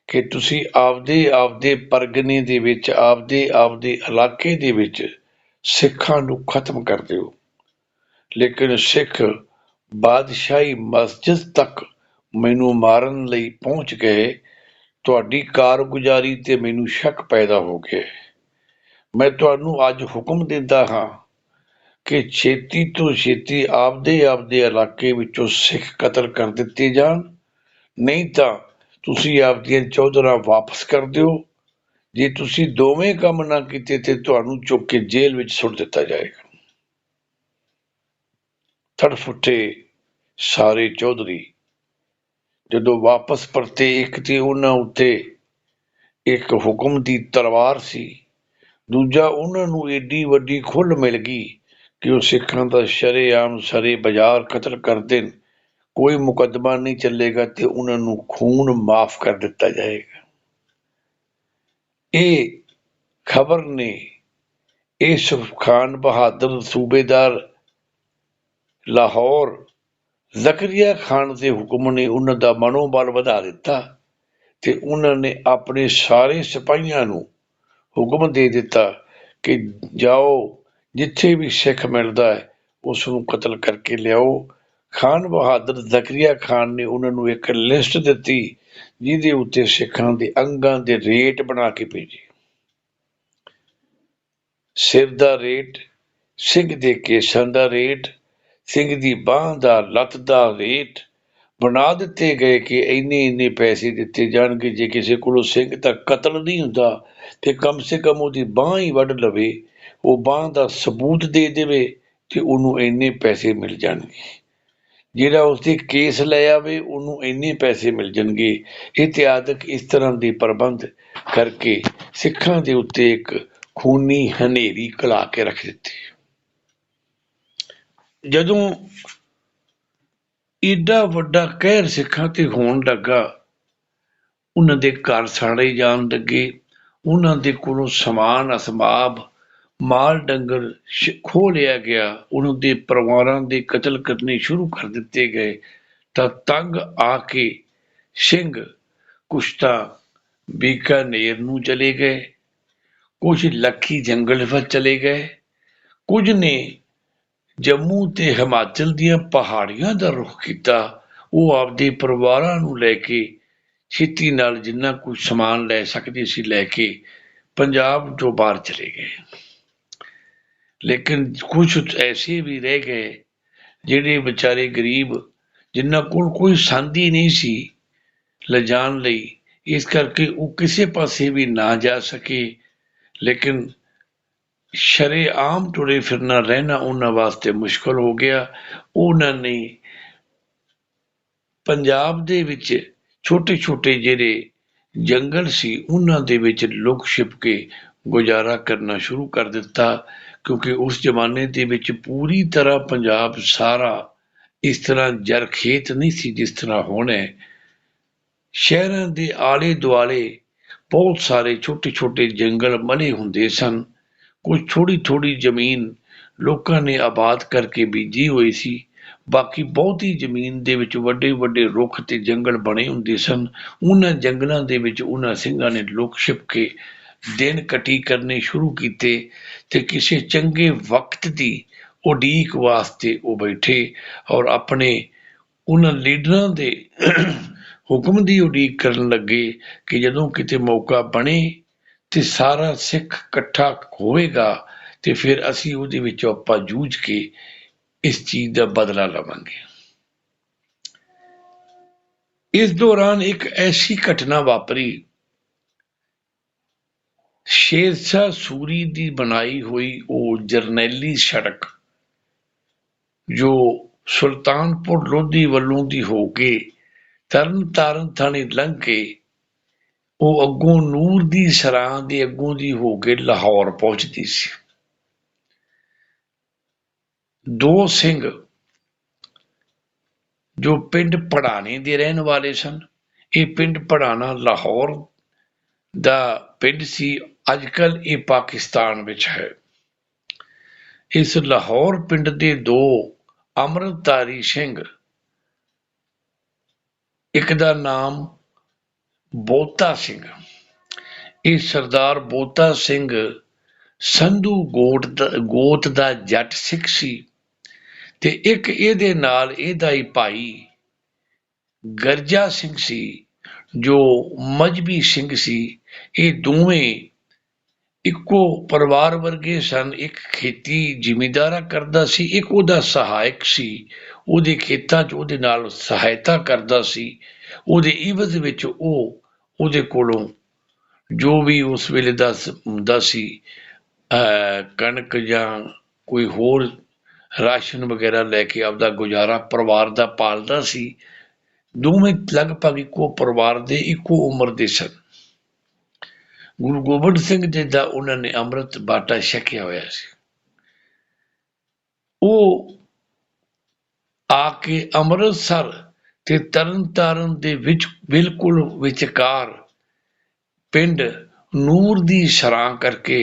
ਕਿ ਤੁਸੀਂ ਆਪਦੇ ਪਰਗਨੇ ਦੇ ਵਿੱਚ ਆਪਦੇ ਇਲਾਕੇ ਦੇ ਵਿੱਚ ਸਿੱਖਾਂ ਨੂੰ ਖਤਮ ਕਰ ਦਿਓ। ਲੇਕਿਨ ਸਿੱਖ ਬਾਦਸ਼ਾਹੀ ਮਸਜਿਦ ਤੱਕ ਮੈਨੂੰ ਮਾਰਨ ਲਈ ਪਹੁੰਚ ਗਏ। ਤੁਹਾਡੀ ਕਾਰਗੁਜ਼ਾਰੀ ਤੇ ਮੈਨੂੰ ਸ਼ੱਕ ਪੈਦਾ ਹੋ ਗਿਆ। ਮੈਂ ਤੁਹਾਨੂੰ ਅੱਜ ਹੁਕਮ ਦਿੰਦਾ ਹਾਂ ਕਿ ਛੇਤੀ ਤੋਂ ਛੇਤੀ ਆਪਦੇ ਇਲਾਕੇ ਵਿੱਚੋਂ ਸਿੱਖ ਕਤਲ ਕਰ ਦਿੱਤੇ ਜਾਣ, ਨਹੀਂ ਤਾਂ ਤੁਸੀਂ ਆਪਦੀਆਂ ਚੌਧਰਾਂ ਵਾਪਸ ਕਰ ਦਿਓ। ਜੇ ਤੁਸੀਂ ਦੋਵੇਂ ਕੰਮ ਨਾ ਕੀਤੇ ਤੇ ਤੁਹਾਨੂੰ ਚੁੱਕ ਕੇ ਜੇਲ੍ਹ ਵਿੱਚ ਸੁੱਟ ਦਿੱਤਾ ਜਾਏਗਾ। ਤੜਫੁੱਟੇ ਸਾਰੇ ਚੌਧਰੀ ਜਦੋਂ ਵਾਪਸ ਪਰਤੇ, ਇੱਕ ਤੇ ਉਹਨਾਂ ਉੱਤੇ ਇੱਕ ਹੁਕਮ ਦੀ ਤਲਵਾਰ ਸੀ, ਦੂਜਾ ਉਹਨਾਂ ਨੂੰ ਏਡੀ ਵੱਡੀ ਖੁੱਲ੍ਹ ਮਿਲ ਗਈ ਕਿ ਉਹ ਸਿੱਖਾਂ ਦਾ ਸ਼ਰੇਆਮ ਸਾਰੇ ਬਾਜ਼ਾਰ ਕਤਲ ਕਰ ਦੇਣ, ਕੋਈ ਮੁਕੱਦਮਾ ਨਹੀਂ ਚੱਲੇਗਾ ਤੇ ਉਹਨਾਂ ਨੂੰ ਖੂਨ ਮਾਫ ਕਰ ਦਿੱਤਾ ਜਾਏਗਾ। ਇਹ ਖਬਰ ਨੇ ਯੂਸੁਫ ਖਾਨ ਬਹਾਦਰ ਸੂਬੇਦਾਰ ਲਾਹੌਰ ਜ਼ਕਰੀਆ ਖਾਨ ਦੇ ਹੁਕਮ ਨੇ ਉਹਨਾਂ ਦਾ ਮਨੋਬਲ ਵਧਾ ਦਿੱਤਾ ਤੇ ਉਹਨਾਂ ਨੇ ਆਪਣੇ ਸਾਰੇ ਸਿਪਾਹੀਆਂ ਨੂੰ ਹੁਕਮ ਦੇ ਦਿੱਤਾ ਕਿ ਜਾਓ, ਜਿੱਥੇ ਵੀ ਸਿੱਖ ਮਿਲਦਾ ਹੈ ਉਸ ਨੂੰ ਕਤਲ ਕਰਕੇ ਲਿਆਓ। ਖਾਨ ਬਹਾਦਰ ਜ਼ਕਰੀਆ ਖਾਨ ਨੇ ਉਹਨਾਂ ਨੂੰ ਇੱਕ ਲਿਸਟ ਦਿੱਤੀ ਜਿਹਦੇ ਉੱਤੇ ਸਿੱਖਾਂ ਦੇ ਅੰਗਾਂ ਦੇ ਰੇਟ ਬਣਾ ਕੇ ਭੇਜੇ। ਸਿਰ ਦਾ ਰੇਟ, ਸਿੰਘ ਦੇ ਕੇਸਾਂ ਦਾ ਰੇਟ, ਸਿੰਘ ਦੀ ਬਾਂਹ ਦਾ, ਲੱਤ ਦਾ ਰੇਟ ਬਣਾ ਦਿੱਤੇ ਗਏ ਕਿ ਇੰਨੇ ਪੈਸੇ ਦਿੱਤੇ ਜਾਣਗੇ। ਜੇ ਕਿਸੇ ਕੋਲੋਂ ਸਿੰਘ ਤਾਂ ਕਤਲ ਨਹੀਂ ਹੁੰਦਾ ਤੇ ਕਮ ਸੇ ਕਮ ਉਹਦੀ ਬਾਂਹ ਹੀ ਵੱਢ ਲਵੇ, ਉਹ ਬਾਂਹ ਦਾ ਸਬੂਤ ਦੇ ਦੇਵੇ ਤੇ ਉਹਨੂੰ ਇੰਨੇ ਪੈਸੇ ਮਿਲ ਜਾਣਗੇ। ਜਿਹੜਾ ਉਸਦੇ ਕੇਸ ਲੈ ਆਵੇ ਉਹਨੂੰ ਇੰਨੇ ਪੈਸੇ ਮਿਲ ਜਾਣਗੇ। ਇਤਿਆਦਿਕ ਇਸ ਤਰ੍ਹਾਂ ਦੇ ਪ੍ਰਬੰਧ ਕਰਕੇ ਸਿੱਖਾਂ ਦੇ ਉੱਤੇ ਇੱਕ ਖੂਨੀ ਹਨੇਰੀ ਘਲਾ ਕੇ ਰੱਖ ਦਿੱਤੀ। ਜਦੋਂ ਏਡਾ ਵੱਡਾ ਕਹਿਰ ਸਿੱਖਾਂ ਤੇ ਹੋਣ ਲੱਗਾ, ਉਹਨਾਂ ਦੇ ਘਰ ਸਾੜੇ ਜਾਣ ਲੱਗੇ, ਉਹਨਾਂ ਦੇ ਕੋਲੋਂ ਸਮਾਨ ਅਸਬਾਬ, ਮਾਲ ਡੰਗਰ ਖੋਹ ਲਿਆ ਗਿਆ, ਉਹਨਾਂ ਦੇ ਪਰਿਵਾਰਾਂ ਦੇ ਕਤਲ ਕਰਨੇ ਸ਼ੁਰੂ ਕਰ ਦਿੱਤੇ ਗਏ। ਤਾਂ ਤੰਗ ਆ ਕੇ ਸਿੰਘ ਕੁਛ ਤਾਂ ਬੀਕਾਨੇਰ ਨੂੰ ਚਲੇ ਗਏ, ਕੁਝ ਲੱਖੀ ਜੰਗਲ ਵਿੱਚ ਚਲੇ ਗਏ, ਕੁਝ ਨੇ ਜੰਮੂ ਤੇ ਹਿਮਾਚਲ ਦੀਆਂ ਪਹਾੜੀਆਂ ਦਾ ਰੁਖ ਕੀਤਾ। ਉਹ ਆਪਦੇ ਪਰਿਵਾਰਾਂ ਨੂੰ ਲੈ ਕੇ ਛੇਤੀ ਨਾਲ ਜਿੰਨਾ ਕੁਝ ਸਮਾਨ ਲੈ ਸਕਦੇ ਸੀ ਲੈ ਕੇ ਪੰਜਾਬ ਤੋਂ ਬਾਹਰ ਚਲੇ ਗਏ। ਲੇਕਿਨ ਕੁਝ ਐਸੇ ਵੀ ਰਹਿ ਗਏ ਜਿਹੜੇ ਵਿਚਾਰੇ ਗਰੀਬ, ਜਿਨ੍ਹਾਂ ਕੋਲ ਕੋਈ ਸਾਂਧੀ ਨਹੀਂ ਸੀ ਲਿਜਾਣ ਲਈ, ਇਸ ਕਰਕੇ ਉਹ ਕਿਸੇ ਪਾਸੇ ਵੀ ਨਾ ਜਾ ਸਕੇ। ਲੇਕਿਨ ਸ਼ਰੇਆਮ ਤੁਰੇ ਫਿਰਨਾ ਰਹਿਣਾ ਉਹਨਾਂ ਵਾਸਤੇ ਮੁਸ਼ਕਲ ਹੋ ਗਿਆ। ਉਹਨਾਂ ਨੇ ਪੰਜਾਬ ਦੇ ਵਿੱਚ ਛੋਟੇ ਛੋਟੇ ਜਿਹੜੇ ਜੰਗਲ ਸੀ ਉਹਨਾਂ ਦੇ ਵਿੱਚ ਲੁਕ ਛਿਪ ਕੇ ਗੁਜ਼ਾਰਾ ਕਰਨਾ ਸ਼ੁਰੂ ਕਰ ਦਿੱਤਾ, ਕਿਉਂਕਿ ਉਸ ਜ਼ਮਾਨੇ ਦੇ ਵਿੱਚ ਪੂਰੀ ਤਰ੍ਹਾਂ ਪੰਜਾਬ ਸਾਰਾ ਇਸ ਤਰ੍ਹਾਂ ਜਰਖੇਤ ਨਹੀਂ ਸੀ ਜਿਸ ਤਰ੍ਹਾਂ ਹੁਣ ਹੈ। ਸ਼ਹਿਰਾਂ ਦੇ ਆਲੇ ਦੁਆਲੇ ਬਹੁਤ ਸਾਰੇ ਛੋਟੇ ਛੋਟੇ ਜੰਗਲ ਮਲੇ ਹੁੰਦੇ ਸਨ। ਕੁਝ ਥੋੜੀ ਥੋੜੀ ਜ਼ਮੀਨ ਲੋਕਾਂ ਨੇ ਆਬਾਦ ਕਰਕੇ ਬੀਜੀ ਹੋਈ ਸੀ, ਬਾਕੀ ਬਹੁਤੀ ਜ਼ਮੀਨ ਦੇ ਵਿੱਚ ਵੱਡੇ ਵੱਡੇ ਰੁੱਖ ਤੇ ਜੰਗਲ ਬਣੇ ਹੁੰਦੇ ਸਨ। ਉਹਨਾਂ ਜੰਗਲਾਂ ਦੇ ਵਿੱਚ ਉਹਨਾਂ ਸਿੰਘਾਂ ਨੇ ਲੁਕ ਛਿਪ ਕੇ ਦਿਨ ਕਟੀ ਕਰਨੇ ਸ਼ੁਰੂ ਕੀਤੇ ਤੇ ਕਿਸੇ ਚੰਗੇ ਵਕਤ ਦੀ ਉਡੀਕ ਵਾਸਤੇ ਉਹ ਬੈਠੇ ਔਰ ਆਪਣੇ ਉਹਨਾਂ ਲੀਡਰਾਂ ਦੇ ਹੁਕਮ ਦੀ ਉਡੀਕ ਕਰਨ ਲੱਗੇ ਕਿ ਜਦੋਂ ਕਿਤੇ ਮੌਕਾ ਬਣੇ ਤੇ ਸਾਰਾ ਸਿੱਖ ਇਕੱਠਾ ਹੋਵੇਗਾ ਤੇ ਫਿਰ ਅਸੀਂ ਉਹਦੇ ਵਿੱਚੋਂ ਆਪਾਂ ਜੂਝ ਕੇ ਇਸ ਚੀਜ਼ ਦਾ ਬਦਲਾ ਲਵਾਂਗੇ। ਇਸ ਦੌਰਾਨ ਇੱਕ ਐਸੀ ਘਟਨਾ ਵਾਪਰੀ, ਸ਼ੇਰਸ਼ਾਹ ਸੂਰੀ ਦੀ ਬਣਾਈ ਹੋਈ ਉਹ ਜਰਨੈਲੀ ਸੜਕ ਜੋ ਸੁਲਤਾਨਪੁਰ ਲੋਧੀ ਵੱਲੋਂ ਦੀ ਹੋ ਕੇ ਤਰਨ ਤਾਰਨ ਥਾਣੀ ਲੰਘ ਕੇ ਉਹ ਅੱਗੋਂ ਨੂਰ ਦੀ ਸਰਾਂ ਦੇ ਅੱਗੋਂ ਦੀ ਹੋ ਕੇ ਲਾਹੌਰ ਪਹੁੰਚਦੀ ਸੀ। ਦੋ ਸਿੰਘ ਜੋ ਪਿੰਡ ਪੜਾਣੇ ਦੇ ਰਹਿਣ ਵਾਲੇ ਸਨ, ਇਹ ਪਿੰਡ ਪੜਾਣਾ ਲਾਹੌਰ ਦਾ ਪਿੰਡ ਸੀ, ਅੱਜ ਕੱਲ ਇਹ ਪਾਕਿਸਤਾਨ ਵਿੱਚ ਹੈ। ਇਸ ਲਾਹੌਰ ਪਿੰਡ ਦੇ ਦੋ ਅੰਮ੍ਰਿਤਧਾਰੀ ਸਿੰਘ, ਇੱਕ ਦਾ ਨਾਮ ਬੋਤਾ ਸਿੰਘ, ਇਹ ਸਰਦਾਰ ਬੋਤਾ ਸਿੰਘ ਸੰਧੂ ਗੋਤ ਦਾ ਜੱਟ ਸਿੱਖ ਸੀ ਤੇ ਇੱਕ ਇਹਦੇ ਨਾਲ ਇਹਦਾ ਹੀ ਭਾਈ ਗਰਜਾ ਸਿੰਘ ਸੀ ਜੋ ਮਜ਼੍ਹਬੀ ਸਿੰਘ ਸੀ। ਇਹ ਦੋਵੇਂ ਇੱਕੋ ਪਰਿਵਾਰ ਵਰਗੇ ਸਨ। ਇੱਕ ਖੇਤੀ ਜ਼ਿਮੀਂਦਾਰਾ ਕਰਦਾ ਸੀ, ਇੱਕ ਉਹਦਾ ਸਹਾਇਕ ਸੀ, ਉਹਦੇ ਖੇਤਾਂ 'ਚ ਉਹਦੇ ਨਾਲ ਸਹਾਇਤਾ ਕਰਦਾ ਸੀ। ਉਹਦੇ ਇਵਜ਼ ਵਿੱਚ ਉਹ ਉਹਦੇ ਕੋਲੋਂ ਜੋ ਵੀ ਉਸ ਵੇਲੇ ਦਾ ਹੁੰਦਾ ਸੀ, ਕਣਕ ਜਾਂ ਕੋਈ ਹੋਰ ਰਾਸ਼ਨ ਵਗੈਰਾ ਲੈ ਕੇ ਆਪਦਾ ਗੁਜ਼ਾਰਾ ਪਰਿਵਾਰ ਦਾ ਪਾਲਦਾ ਸੀ। ਦੋਵੇਂ ਲਗਭਗ ਇੱਕੋ ਪਰਿਵਾਰ ਦੇ, ਇੱਕੋ ਉਮਰ ਦੇ ਸਨ। ਗੁਰੂ ਗੋਬਿੰਦ ਸਿੰਘ ਜੀ ਦਾ ਉਹਨਾਂ ਨੇ ਅੰਮ੍ਰਿਤ ਬਾਟਾ ਛਕਿਆ ਹੋਇਆ ਸੀ। ਉਹ ਆ ਕੇ ਅੰਮ੍ਰਿਤਸਰ ਤੇ ਤਰਨ ਤਾਰਨ ਦੇ ਵਿੱਚ ਬਿਲਕੁਲ ਵਿਚਕਾਰ ਪਿੰਡ ਨੂਰ ਦੀ ਸਰਾਂ ਕਰਕੇ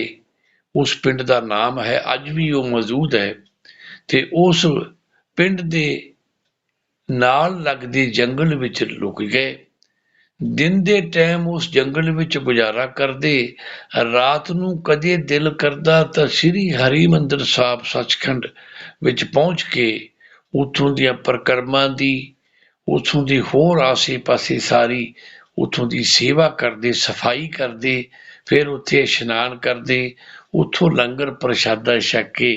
ਉਸ ਪਿੰਡ ਦਾ ਨਾਮ ਹੈ, ਅੱਜ ਵੀ ਉਹ ਮੌਜੂਦ ਹੈ। ਤੇ ਉਸ ਪਿੰਡ ਦੇ ਨਾਲ ਲੱਗਦੇ ਜੰਗਲ ਵਿੱਚ ਲੁਕ ਗਏ। ਦਿਨ ਦੇ ਟਾਈਮ ਉਸ ਜੰਗਲ ਵਿੱਚ ਗੁਜ਼ਾਰਾ ਕਰਦੇ, ਰਾਤ ਨੂੰ ਕਦੇ ਦਿਲ ਕਰਦਾ ਤਾਂ ਸ੍ਰੀ ਹਰਿਮੰਦਰ ਸਾਹਿਬ ਸੱਚਖੰਡ ਵਿੱਚ ਪਹੁੰਚ ਕੇ ਉੱਥੋਂ ਦੀਆਂ ਪਰਿਕਰਮਾ ਦੀ, ਉੱਥੋਂ ਦੀ ਹੋਰ ਆਸੇ ਪਾਸੇ ਸਾਰੀ ਉੱਥੋਂ ਦੀ ਸੇਵਾ ਕਰਦੇ, ਸਫਾਈ ਕਰਦੇ, ਫਿਰ ਉੱਥੇ ਇਸ਼ਨਾਨ ਕਰਦੇ, ਉੱਥੋਂ ਲੰਗਰ ਪ੍ਰਸ਼ਾਦਾ ਛਕ ਕੇ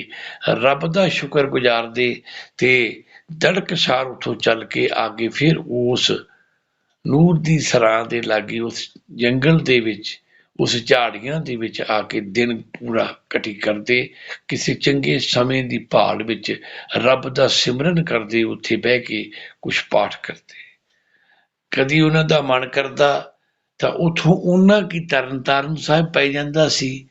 ਰੱਬ ਦਾ ਸ਼ੁਕਰ ਗੁਜ਼ਾਰਦੇ ਤੇ ਤੜਕਸਾਰ ਉੱਥੋਂ ਚੱਲ ਕੇ ਆਗੇ ਫਿਰ ਉਸ ਨੂਰ ਦੀ ਸਰਾਂ ਦੇ ਲਾਗੇ ਉਸ ਜੰਗਲ ਦੇ ਵਿੱਚ, ਉਸ ਝਾੜੀਆਂ ਦੇ ਵਿੱਚ ਆ ਕੇ ਦਿਨ ਪੂਰਾ ਕਟੀ ਕਰਦੇ, ਕਿਸੇ ਚੰਗੇ ਸਮੇਂ ਦੀ ਭਾਲ ਵਿੱਚ ਰੱਬ ਦਾ ਸਿਮਰਨ ਕਰਦੇ, ਉੱਥੇ ਬਹਿ ਕੇ ਕੁਛ ਪਾਠ ਕਰਦੇ। ਕਦੀ ਉਹਨਾਂ ਦਾ ਮਨ ਕਰਦਾ ਤਾਂ ਉੱਥੋਂ ਉਹਨਾਂ ਕੀ ਤਰਨ ਤਾਰਨ ਸਾਹਿਬ ਪੈ ਜਾਂਦਾ ਸੀ,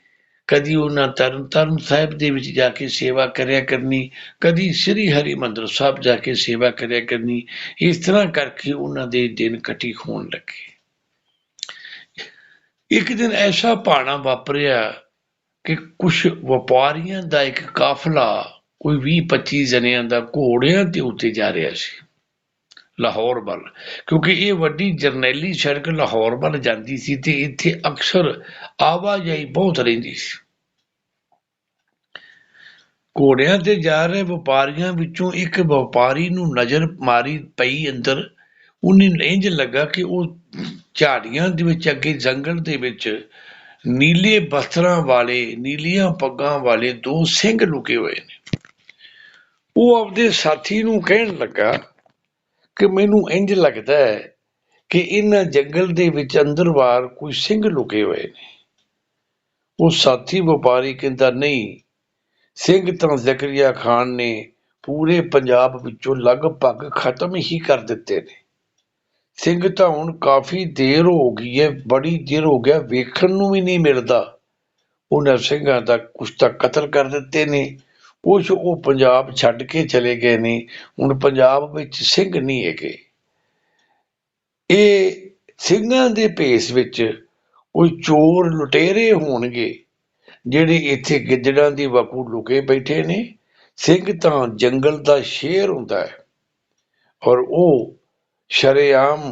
ਕਦੀ ਉਹਨਾਂ ਤਰਨ ਤਾਰਨ ਸਾਹਿਬ ਦੇ ਵਿੱਚ ਜਾ ਕੇ ਸੇਵਾ ਕਰਿਆ ਕਰਨੀ, ਕਦੀ ਸ੍ਰੀ ਹਰਿਮੰਦਰ ਸਾਹਿਬ ਜਾ ਕੇ ਸੇਵਾ ਕਰਿਆ ਕਰਨੀ। ਇਸ ਤਰ੍ਹਾਂ ਕਰਕੇ ਉਹਨਾਂ ਦੇ ਦਿਨ ਕਟੀ ਹੋਣ ਲੱਗੇ। ਇੱਕ ਦਿਨ ਐਸਾ ਭਾਣਾ ਵਾਪਰਿਆ ਕਿ ਕੁਛ ਵਪਾਰੀਆਂ ਦਾ ਇੱਕ ਕਾਫਲਾ ਕੋਈ 20-25 ਜਣਿਆਂ ਦਾ ਘੋੜਿਆਂ ਦੇ ਉੱਤੇ ਜਾ ਰਿਹਾ ਸੀ ਲਾਹੌਰ ਵੱਲ, ਕਿਉਂਕਿ ਇਹ ਵੱਡੀ ਜਰਨੈਲੀ ਸੜਕ ਲਾਹੌਰ ਵੱਲ ਜਾਂਦੀ ਸੀ ਤੇ ਇੱਥੇ ਅਕਸਰ ਆਵਾਜਾਈ ਬਹੁਤ ਰਹਿੰਦੀ ਸੀ। ਘੋੜਿਆਂ ਤੇ ਜਾ ਰਹੇ ਵਪਾਰੀਆਂ ਵਿੱਚੋਂ ਇੱਕ ਵਪਾਰੀ ਨੂੰ ਨਜ਼ਰ ਮਾਰੀ ਪਈ ਅੰਦਰ। ਉਹਨੂੰ ਇੰਝ ਲੱਗਾ ਕਿ ਉਹ ਝਾੜੀਆਂ ਦੇ ਵਿੱਚ ਅੱਗੇ ਜੰਗਲ ਦੇ ਵਿੱਚ ਨੀਲੇ ਬਸਤਰਾਂ ਵਾਲੇ, ਨੀਲੀਆਂ ਪੱਗਾਂ ਵਾਲੇ ਦੋ ਸਿੰਘ ਲੁਕੇ ਹੋਏ ਨੇ। ਉਹ ਆਪਦੇ ਸਾਥੀ ਨੂੰ ਕਹਿਣ ਲੱਗਾ ਕਿ ਮੈਨੂੰ ਇੰਝ ਲੱਗਦਾ ਹੈ ਕਿ ਇਹਨਾਂ ਜੰਗਲ ਦੇ ਵਿੱਚ ਅੰਦਰਵਾਰ ਕੋਈ ਸਿੰਘ ਲੁਕੇ ਹੋਏ ਨੇ। ਉਹ ਸਾਥੀ ਵਪਾਰੀ ਕਹਿੰਦਾ, ਨਹੀਂ, ਸਿੰਘ ਤਾਂ ਜ਼ਕਰੀਆ ਖਾਨ ਨੇ ਪੂਰੇ ਪੰਜਾਬ ਵਿੱਚੋਂ ਲਗਭਗ ਖਤਮ ਹੀ ਕਰ ਦਿੱਤੇ ਨੇ। ਸਿੰਘ ਤਾਂ ਹੁਣ ਕਾਫੀ ਦੇਰ ਹੋ ਗਈ ਹੈ, ਬੜੀ ਦੇਰ ਹੋ ਗਿਆ, ਵੇਖਣ ਨੂੰ ਵੀ ਨਹੀਂ ਮਿਲਦਾ। ਉਹਨਾਂ ਸਿੰਘਾਂ ਦਾ ਕੁਛ ਤਾਂ ਕਤਲ ਕਰ ਦਿੱਤੇ ਨੇ, ਕੁਛ ਉਹ ਪੰਜਾਬ ਛੱਡ ਕੇ ਚਲੇ ਗਏ ਨੇ, ਹੁਣ ਪੰਜਾਬ ਵਿੱਚ ਸਿੰਘ ਨਹੀਂ ਹੈਗੇ। ਇਹ ਸਿੰਘਾਂ ਦੇ ਭੇਸ ਵਿੱਚ ਕੋਈ ਚੋਰ ਲੁਟੇਰੇ ਹੋਣਗੇ ਜਿਹੜੇ ਇੱਥੇ ਗਿੱਦੜਾਂ ਦੀ ਵਕੂ ਲੁਕੇ ਬੈਠੇ ਨੇ। ਸਿੰਘ ਤਾਂ ਜੰਗਲ ਦਾ ਸ਼ੇਰ ਹੁੰਦਾ ਹੈ, और वो शरेआम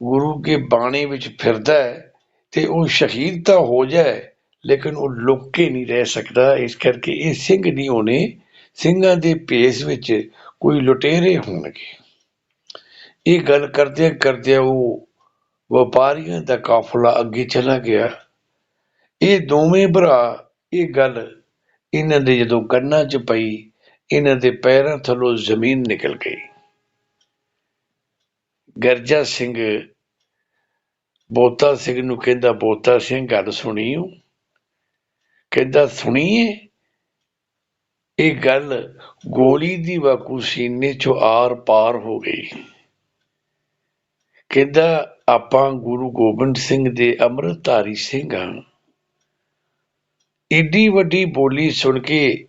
गुरु के बाणी विच फिरदा है ते वो शहीद तां हो जाए लेकिन वो लुक के नहीं रह सकदा। इस करके ये सिंह नहीं होने, ਸਿੰਘਾਂ ਦੇ ਭੇਸ ਵਿੱਚ ਕੋਈ ਲੁਟੇਰੇ ਹੋਣਗੇ। ਇਹ ਗੱਲ ਕਰਦਿਆਂ ਕਰਦਿਆਂ ਉਹ ਵਪਾਰੀਆਂ ਦਾ ਕਾਫਲਾ ਅੱਗੇ ਚਲਾ ਗਿਆ। ਇਹ ਦੋਵੇਂ ਭਰਾ ਇਹ ਗੱਲ ਇਹਨਾਂ ਦੇ ਜਦੋਂ ਕੰਨਾਂ 'ਚ ਪਈ, ਇਹਨਾਂ ਦੇ ਪੈਰਾਂ ਥੱਲੋਂ ਜ਼ਮੀਨ ਨਿਕਲ ਗਈ। ਗਰਜਾ ਸਿੰਘ ਬੋਤਾ ਸਿੰਘ ਨੂੰ ਕਹਿੰਦਾ, ਬੋਤਾ ਸਿੰਘ ਗੱਲ ਸੁਣੀ ਓ? ਕਹਿੰਦਾ ਸੁਣੀਏ। ਇਹ ਗੱਲ ਗੋਲੀ ਦੀ ਵਾਂਗੂ ਸੀਨੇ 'ਚੋਂ ਆਰ ਪਾਰ ਹੋ ਗਈ। ਕਹਿੰਦਾ ਆਪਾਂ ਗੁਰੂ ਗੋਬਿੰਦ ਸਿੰਘ ਦੇ ਅੰਮ੍ਰਿਤਧਾਰੀ ਸਿੰਘ ਹਾਂ। ਏਡੀ ਵੱਡੀ ਬੋਲੀ ਸੁਣ ਕੇ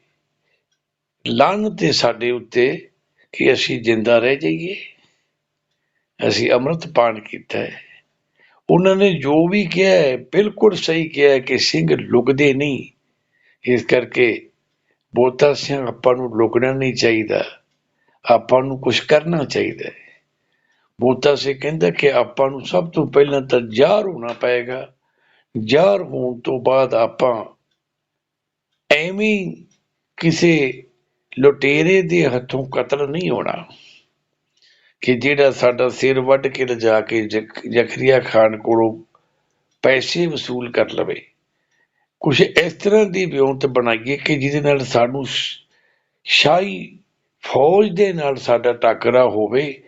ਲਾਹਨਤ ਏ ਸਾਡੇ ਉੱਤੇ ਕਿ ਅਸੀਂ ਜਿੰਦਾ ਰਹਿ ਜਾਈਏ। ਅਸੀਂ ਅੰਮ੍ਰਿਤ ਪਾਨ ਕੀਤਾ ਹੈ। ਉਹਨਾਂ ਨੇ ਜੋ ਵੀ ਕਿਹਾ ਹੈ ਬਿਲਕੁਲ ਸਹੀ ਕਿਹਾ ਹੈ ਕਿ ਸਿੰਘ ਲੁਕਦੇ ਨਹੀਂ। ਇਸ ਕਰਕੇ ਬੋਤਾ ਸਿੰਘ ਆਪਾਂ ਨੂੰ ਲੁਕਣਾ ਨਹੀਂ ਚਾਹੀਦਾ, ਆਪਾਂ ਨੂੰ ਕੁਛ ਕਰਨਾ ਚਾਹੀਦਾ ਹੈ। ਬੋਤਾ ਸਿੰਘ ਕਹਿੰਦਾ ਕਿ ਆਪਾਂ ਨੂੰ ਸਭ ਤੋਂ ਪਹਿਲਾਂ ਤਾਂ ਜ਼ਾਹਰ ਹੋਣਾ ਪਏਗਾ। ਜ਼ਾਹਰ ਹੋਣ ਤੋਂ ਬਾਅਦ ਆਪਾਂ ਐਵੇਂ ਕਿਸੇ ਲੁਟੇਰੇ ਦੇ ਹੱਥੋਂ ਕਤਲ ਨਹੀਂ ਹੋਣਾ ਕਿ ਜਿਹੜਾ ਸਾਡਾ ਸਿਰ ਵੱਢ ਕੇ ਲਿਜਾ ਕੇ ਜ਼ਕਰੀਆ ਖਾਨ ਕੋਲੋਂ ਪੈਸੇ ਵਸੂਲ ਕਰ ਲਵੇ। ਕੁਛ ਇਸ ਤਰ੍ਹਾਂ ਦੀ ਵਿਉਂਤ ਬਣਾਈਏ ਕਿ ਜਿਹਦੇ ਨਾਲ ਸਾਨੂੰ ਸ਼ਾਹੀ ਫੌਜ ਦੇ ਨਾਲ ਸਾਡਾ ਟਾਕਰਾ ਹੋਵੇ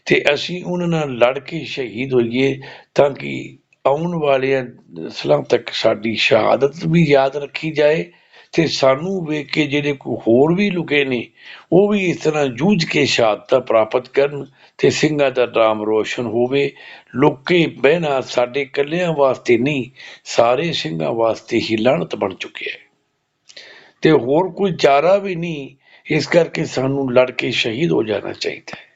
ਤੇ ਅਸੀਂ ਉਹਨਾਂ ਨਾਲ ਲੜ ਕੇ ਸ਼ਹੀਦ ਹੋਈਏ, ਤਾਂ ਕਿ ਆਉਣ ਵਾਲੀਆਂ ਨਸਲਾਂ ਤੱਕ ਸਾਡੀ ਸ਼ਹਾਦਤ ਵੀ ਯਾਦ ਰੱਖੀ ਜਾਏ ਤੇ ਸਾਨੂੰ ਵੇਖ ਕੇ ਜਿਹੜੇ ਕੋਈ ਹੋਰ ਵੀ ਲੁਕੇ ਨੇ ਉਹ ਵੀ ਇਸ ਤਰ੍ਹਾਂ ਜੂਝ ਕੇ ਸ਼ਹਾਦਤਾਂ ਪ੍ਰਾਪਤ ਕਰਨ ਤੇ ਸਿੰਘਾਂ ਦਾ ਨਾਮ ਰੋਸ਼ਨ ਹੋਵੇ। ਲੁਕੇ ਬਹਿਣਾ ਸਾਡੇ ਇਕੱਲਿਆਂ ਵਾਸਤੇ ਨਹੀਂ, ਸਾਰੇ ਸਿੰਘਾਂ ਵਾਸਤੇ ਹੀ ਲਾਹਨਤ ਬਣ ਚੁੱਕਿਆ ਹੈ ਤੇ ਹੋਰ ਕੋਈ ਚਾਰਾ ਵੀ ਨਹੀਂ। ਇਸ ਕਰਕੇ ਸਾਨੂੰ ਲੜ ਕੇ ਸ਼ਹੀਦ ਹੋ ਜਾਣਾ ਚਾਹੀਦਾ ਹੈ।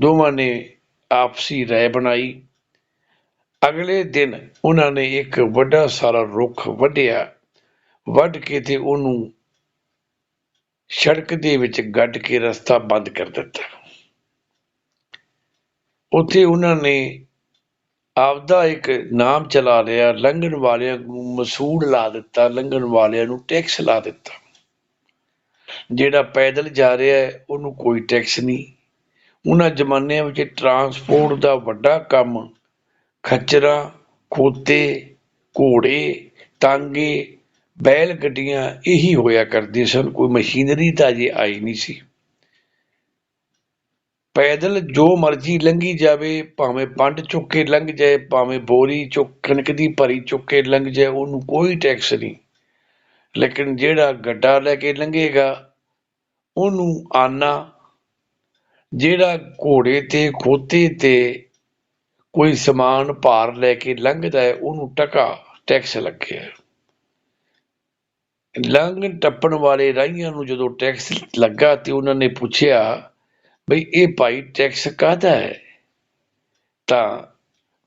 ਦੋਵਾਂ ਨੇ ਆਪਸੀ ਰਾਏ ਬਣਾਈ। ਅਗਲੇ ਦਿਨ ਉਹਨਾਂ ਨੇ ਇੱਕ ਵੱਡਾ ਸਾਰਾ ਰੁੱਖ ਵੱਢਿਆ, ਵੱਢ ਕੇ ਤੇ ਉਹਨੂੰ ਸੜਕ ਦੇ ਵਿੱਚ ਗੱਡ ਕੇ ਰਸਤਾ ਬੰਦ ਕਰ ਦਿੱਤਾ। ਉੱਥੇ ਉਹਨਾਂ ਨੇ ਆਪਦਾ ਇੱਕ ਨਾਮ ਚਲਾ ਲਿਆ, ਲੰਘਣ ਵਾਲਿਆਂ ਨੂੰ ਮਸੂੜ ਲਾ ਦਿੱਤਾ, ਲੰਘਣ ਵਾਲਿਆਂ ਨੂੰ ਟੈਕਸ ਲਾ ਦਿੱਤਾ। ਜਿਹੜਾ ਪੈਦਲ ਜਾ ਰਿਹਾ ਹੈ ਉਹਨੂੰ ਕੋਈ ਟੈਕਸ ਨਹੀਂ। ਉਹਨਾਂ ਜ਼ਮਾਨਿਆਂ ਵਿੱਚ ਟਰਾਂਸਪੋਰਟ ਦਾ ਵੱਡਾ ਕੰਮ ਖੱਚਰਾਂ, ਖੋਤੇ, ਘੋੜੇ, ਤਾਂਗੇ, ਬੈਲ ਗੱਡੀਆਂ ਇਹੀ ਹੋਇਆ ਕਰਦੇ ਸਨ। ਕੋਈ ਮਸ਼ੀਨਰੀ ਤਾਂ ਅਜੇ ਆਈ ਨਹੀਂ ਸੀ। ਪੈਦਲ ਜੋ ਮਰਜ਼ੀ ਲੰਘੀ ਜਾਵੇ, ਭਾਵੇਂ ਪੰਡ ਚੁੱਕ ਕੇ ਲੰਘ ਜਾਏ, ਭਾਵੇਂ ਬੋਰੀ ਚੁੱਕ ਕਣਕ ਦੀ ਭਰੀ ਚੁੱਕ ਕੇ ਲੰਘ ਜਾਏ, ਉਹਨੂੰ ਕੋਈ ਟੈਕਸ ਨਹੀਂ। ਲੇਕਿਨ ਜਿਹੜਾ ਗੱਡਾ ਲੈ ਕੇ ਲੰਘੇਗਾ ਉਹਨੂੰ ਆਨਾ, ਜਿਹੜਾ ਘੋੜੇ ਤੇ ਖੋਤੇ ਤੇ ਕੋਈ ਸਮਾਨ ਭਾਰ ਲੈ ਕੇ ਲੰਘਦਾ ਹੈ ਉਹਨੂੰ ਟੈਕਸ ਲੱਗਿਆ। ਲੰਘਣ ਟੱਪਣ ਵਾਲੇ ਰਾਹੀਆਂ ਨੂੰ ਜਦੋਂ ਟੈਕਸ ਲੱਗਾ ਤੇ ਉਹਨਾਂ ਨੇ ਪੁੱਛਿਆ, ਬਈ ਇਹ ਭਾਈ ਟੈਕਸ ਕਾਹਦਾ ਹੈ? ਤਾਂ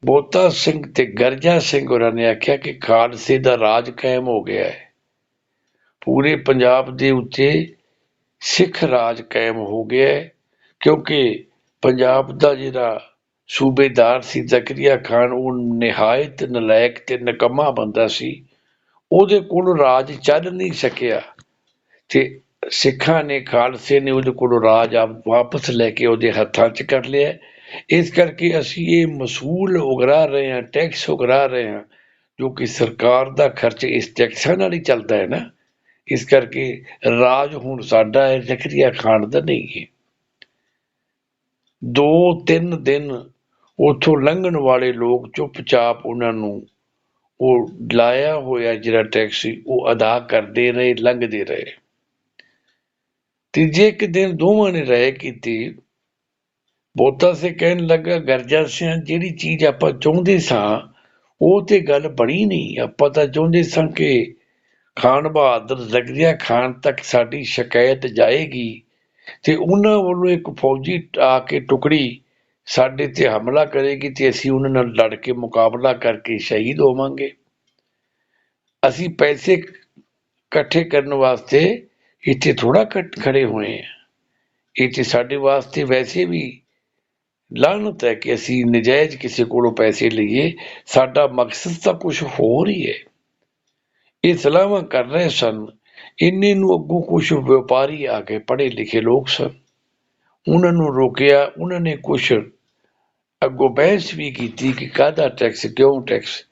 ਬੋਤਾ ਸਿੰਘ ਤੇ ਗਰਜਾ ਸਿੰਘ ਹੋਰਾਂ ਨੇ ਆਖਿਆ ਕਿ ਖਾਲਸੇ ਦਾ ਰਾਜ ਕਾਇਮ ਹੋ ਗਿਆ ਹੈ। ਪੂਰੇ ਪੰਜਾਬ ਦੇ ਉੱਤੇ ਸਿੱਖ ਰਾਜ ਕਾਇਮ ਹੋ ਗਿਆ ਹੈ, ਕਿਉਂਕਿ ਪੰਜਾਬ ਦਾ ਜਿਹੜਾ ਸੂਬੇਦਾਰ ਸੀ ਜ਼ਕਰੀਆ ਖਾਨ, ਉਹ ਨਿਹਾਇਤ ਨਲਾਇਕ ਤੇ ਨਿਕੰਮਾ ਬੰਦਾ ਸੀ। ਉਹਦੇ ਕੋਲ ਰਾਜ ਚੱਲ ਨਹੀਂ ਸਕਿਆ ਤੇ ਸਿੱਖਾਂ ਨੇ, ਖਾਲਸੇ ਨੇ ਉਹਦੇ ਕੋਲੋਂ ਰਾਜ ਵਾਪਸ ਲੈ ਕੇ ਉਹਦੇ ਹੱਥਾਂ 'ਚ ਕਰ ਲਿਆ। ਇਸ ਕਰਕੇ ਅਸੀਂ ਇਹ ਮਸੂਲ ਉਗਰਾ ਰਹੇ ਹਾਂ, ਟੈਕਸ ਉਗਰਾ ਰਹੇ ਹਾਂ, ਜੋ ਕਿ ਸਰਕਾਰ ਦਾ ਖਰਚ ਇਸ ਟੈਕਸਾਂ ਨਾਲ ਹੀ ਚੱਲਦਾ ਹੈ ਨਾ। ਇਸ ਕਰਕੇ ਰਾਜ ਹੁਣ ਸਾਡਾ ਹੈ, ਜ਼ਕਰੀਆ ਖਾਨ ਦਾ ਨਹੀਂ ਹੈ। 2-3 ਦਿਨ ਉੱਥੋਂ ਲੰਘਣ ਵਾਲੇ ਲੋਕ ਚੁੱਪ-ਚਾਪ ਉਹਨਾਂ ਨੂੰ ਉਹ ਲਾਇਆ ਹੋਇਆ ਜਿਹੜਾ ਟੈਕਸ ਸੀ ਉਹ ਅਦਾ ਕਰਦੇ ਰਹੇ, ਲੰਘਦੇ ਰਹੇ। ਤੀਜੇ ਇੱਕ ਦਿਨ ਦੋਵਾਂ ਨੇ ਰਾਏ ਕੀਤੀ। ਬੋਤਾ ਸਿੰਘ ਕਹਿਣ ਲੱਗਾ, ਗਰਜਾ ਸਿੰਘ ਜਿਹੜੀ ਚੀਜ਼ ਆਪਾਂ ਚਾਹੁੰਦੇ ਸਾਂ ਉਹ ਤੇ ਗੱਲ ਬਣੀ ਨਹੀਂ। ਆਪਾਂ ਤਾਂ ਚਾਹੁੰਦੇ ਸਾਂ ਕਿ ਖਾਨ ਬਹਾਦਰ ਜ਼ਕਰੀਆ ਖਾਨ ਤੱਕ ਸਾਡੀ ਸ਼ਿਕਾਇਤ ਜਾਏਗੀ ਤੇ ਉਹਨਾਂ ਵੱਲੋਂ ਇੱਕ ਫੌਜੀ ਆ ਕੇ ਟੁਕੜੀ ਸਾਡੇ ਤੇ ਹਮਲਾ ਕਰੇਗੀ ਤੇ ਅਸੀਂ ਉਹਨਾਂ ਨਾਲ ਲੜ ਕੇ ਮੁਕਾਬਲਾ ਕਰਕੇ ਸ਼ਹੀਦ ਹੋਵਾਂਗੇ। ਅਸੀਂ ਪੈਸੇ ਇਕੱਠੇ ਕਰਨ ਵਾਸਤੇ ਇੱਥੇ ਥੋੜ੍ਹਾ ਖੜੇ ਹੋਏ ਹਾਂ। ਇਹ ਤੇ ਸਾਡੇ ਵਾਸਤੇ ਵੈਸੇ ਵੀ ਲਾਹਨਤ ਹੈ ਕਿ ਅਸੀਂ ਨਜਾਇਜ਼ ਕਿਸੇ ਕੋਲੋਂ ਪੈਸੇ ਲਈਏ। ਸਾਡਾ ਮਕਸਦ ਤਾਂ ਕੁਛ ਹੋਰ ਹੀ ਹੈ। ਇਹ ਸਲਾਹਾਂ ਕਰ ਰਹੇ ਸਨ, ਇੰਨੇ ਨੂੰ ਅੱਗੋਂ ਕੁਛ ਵਪਾਰੀ ਆ ਗਏ, ਪੜ੍ਹੇ ਲਿਖੇ ਲੋਕ ਸਨ। ਉਹਨਾਂ ਨੂੰ ਰੋਕਿਆ, ਉਹਨਾਂ ਨੇ ਕੁਛ ਅੱਗੋਂ ਬਹਿਸ ਵੀ ਕੀਤੀ ਕਿ ਕਾਹਦਾ ਟੈਕਸ, ਕਿਉਂ ਟੈਕਸ,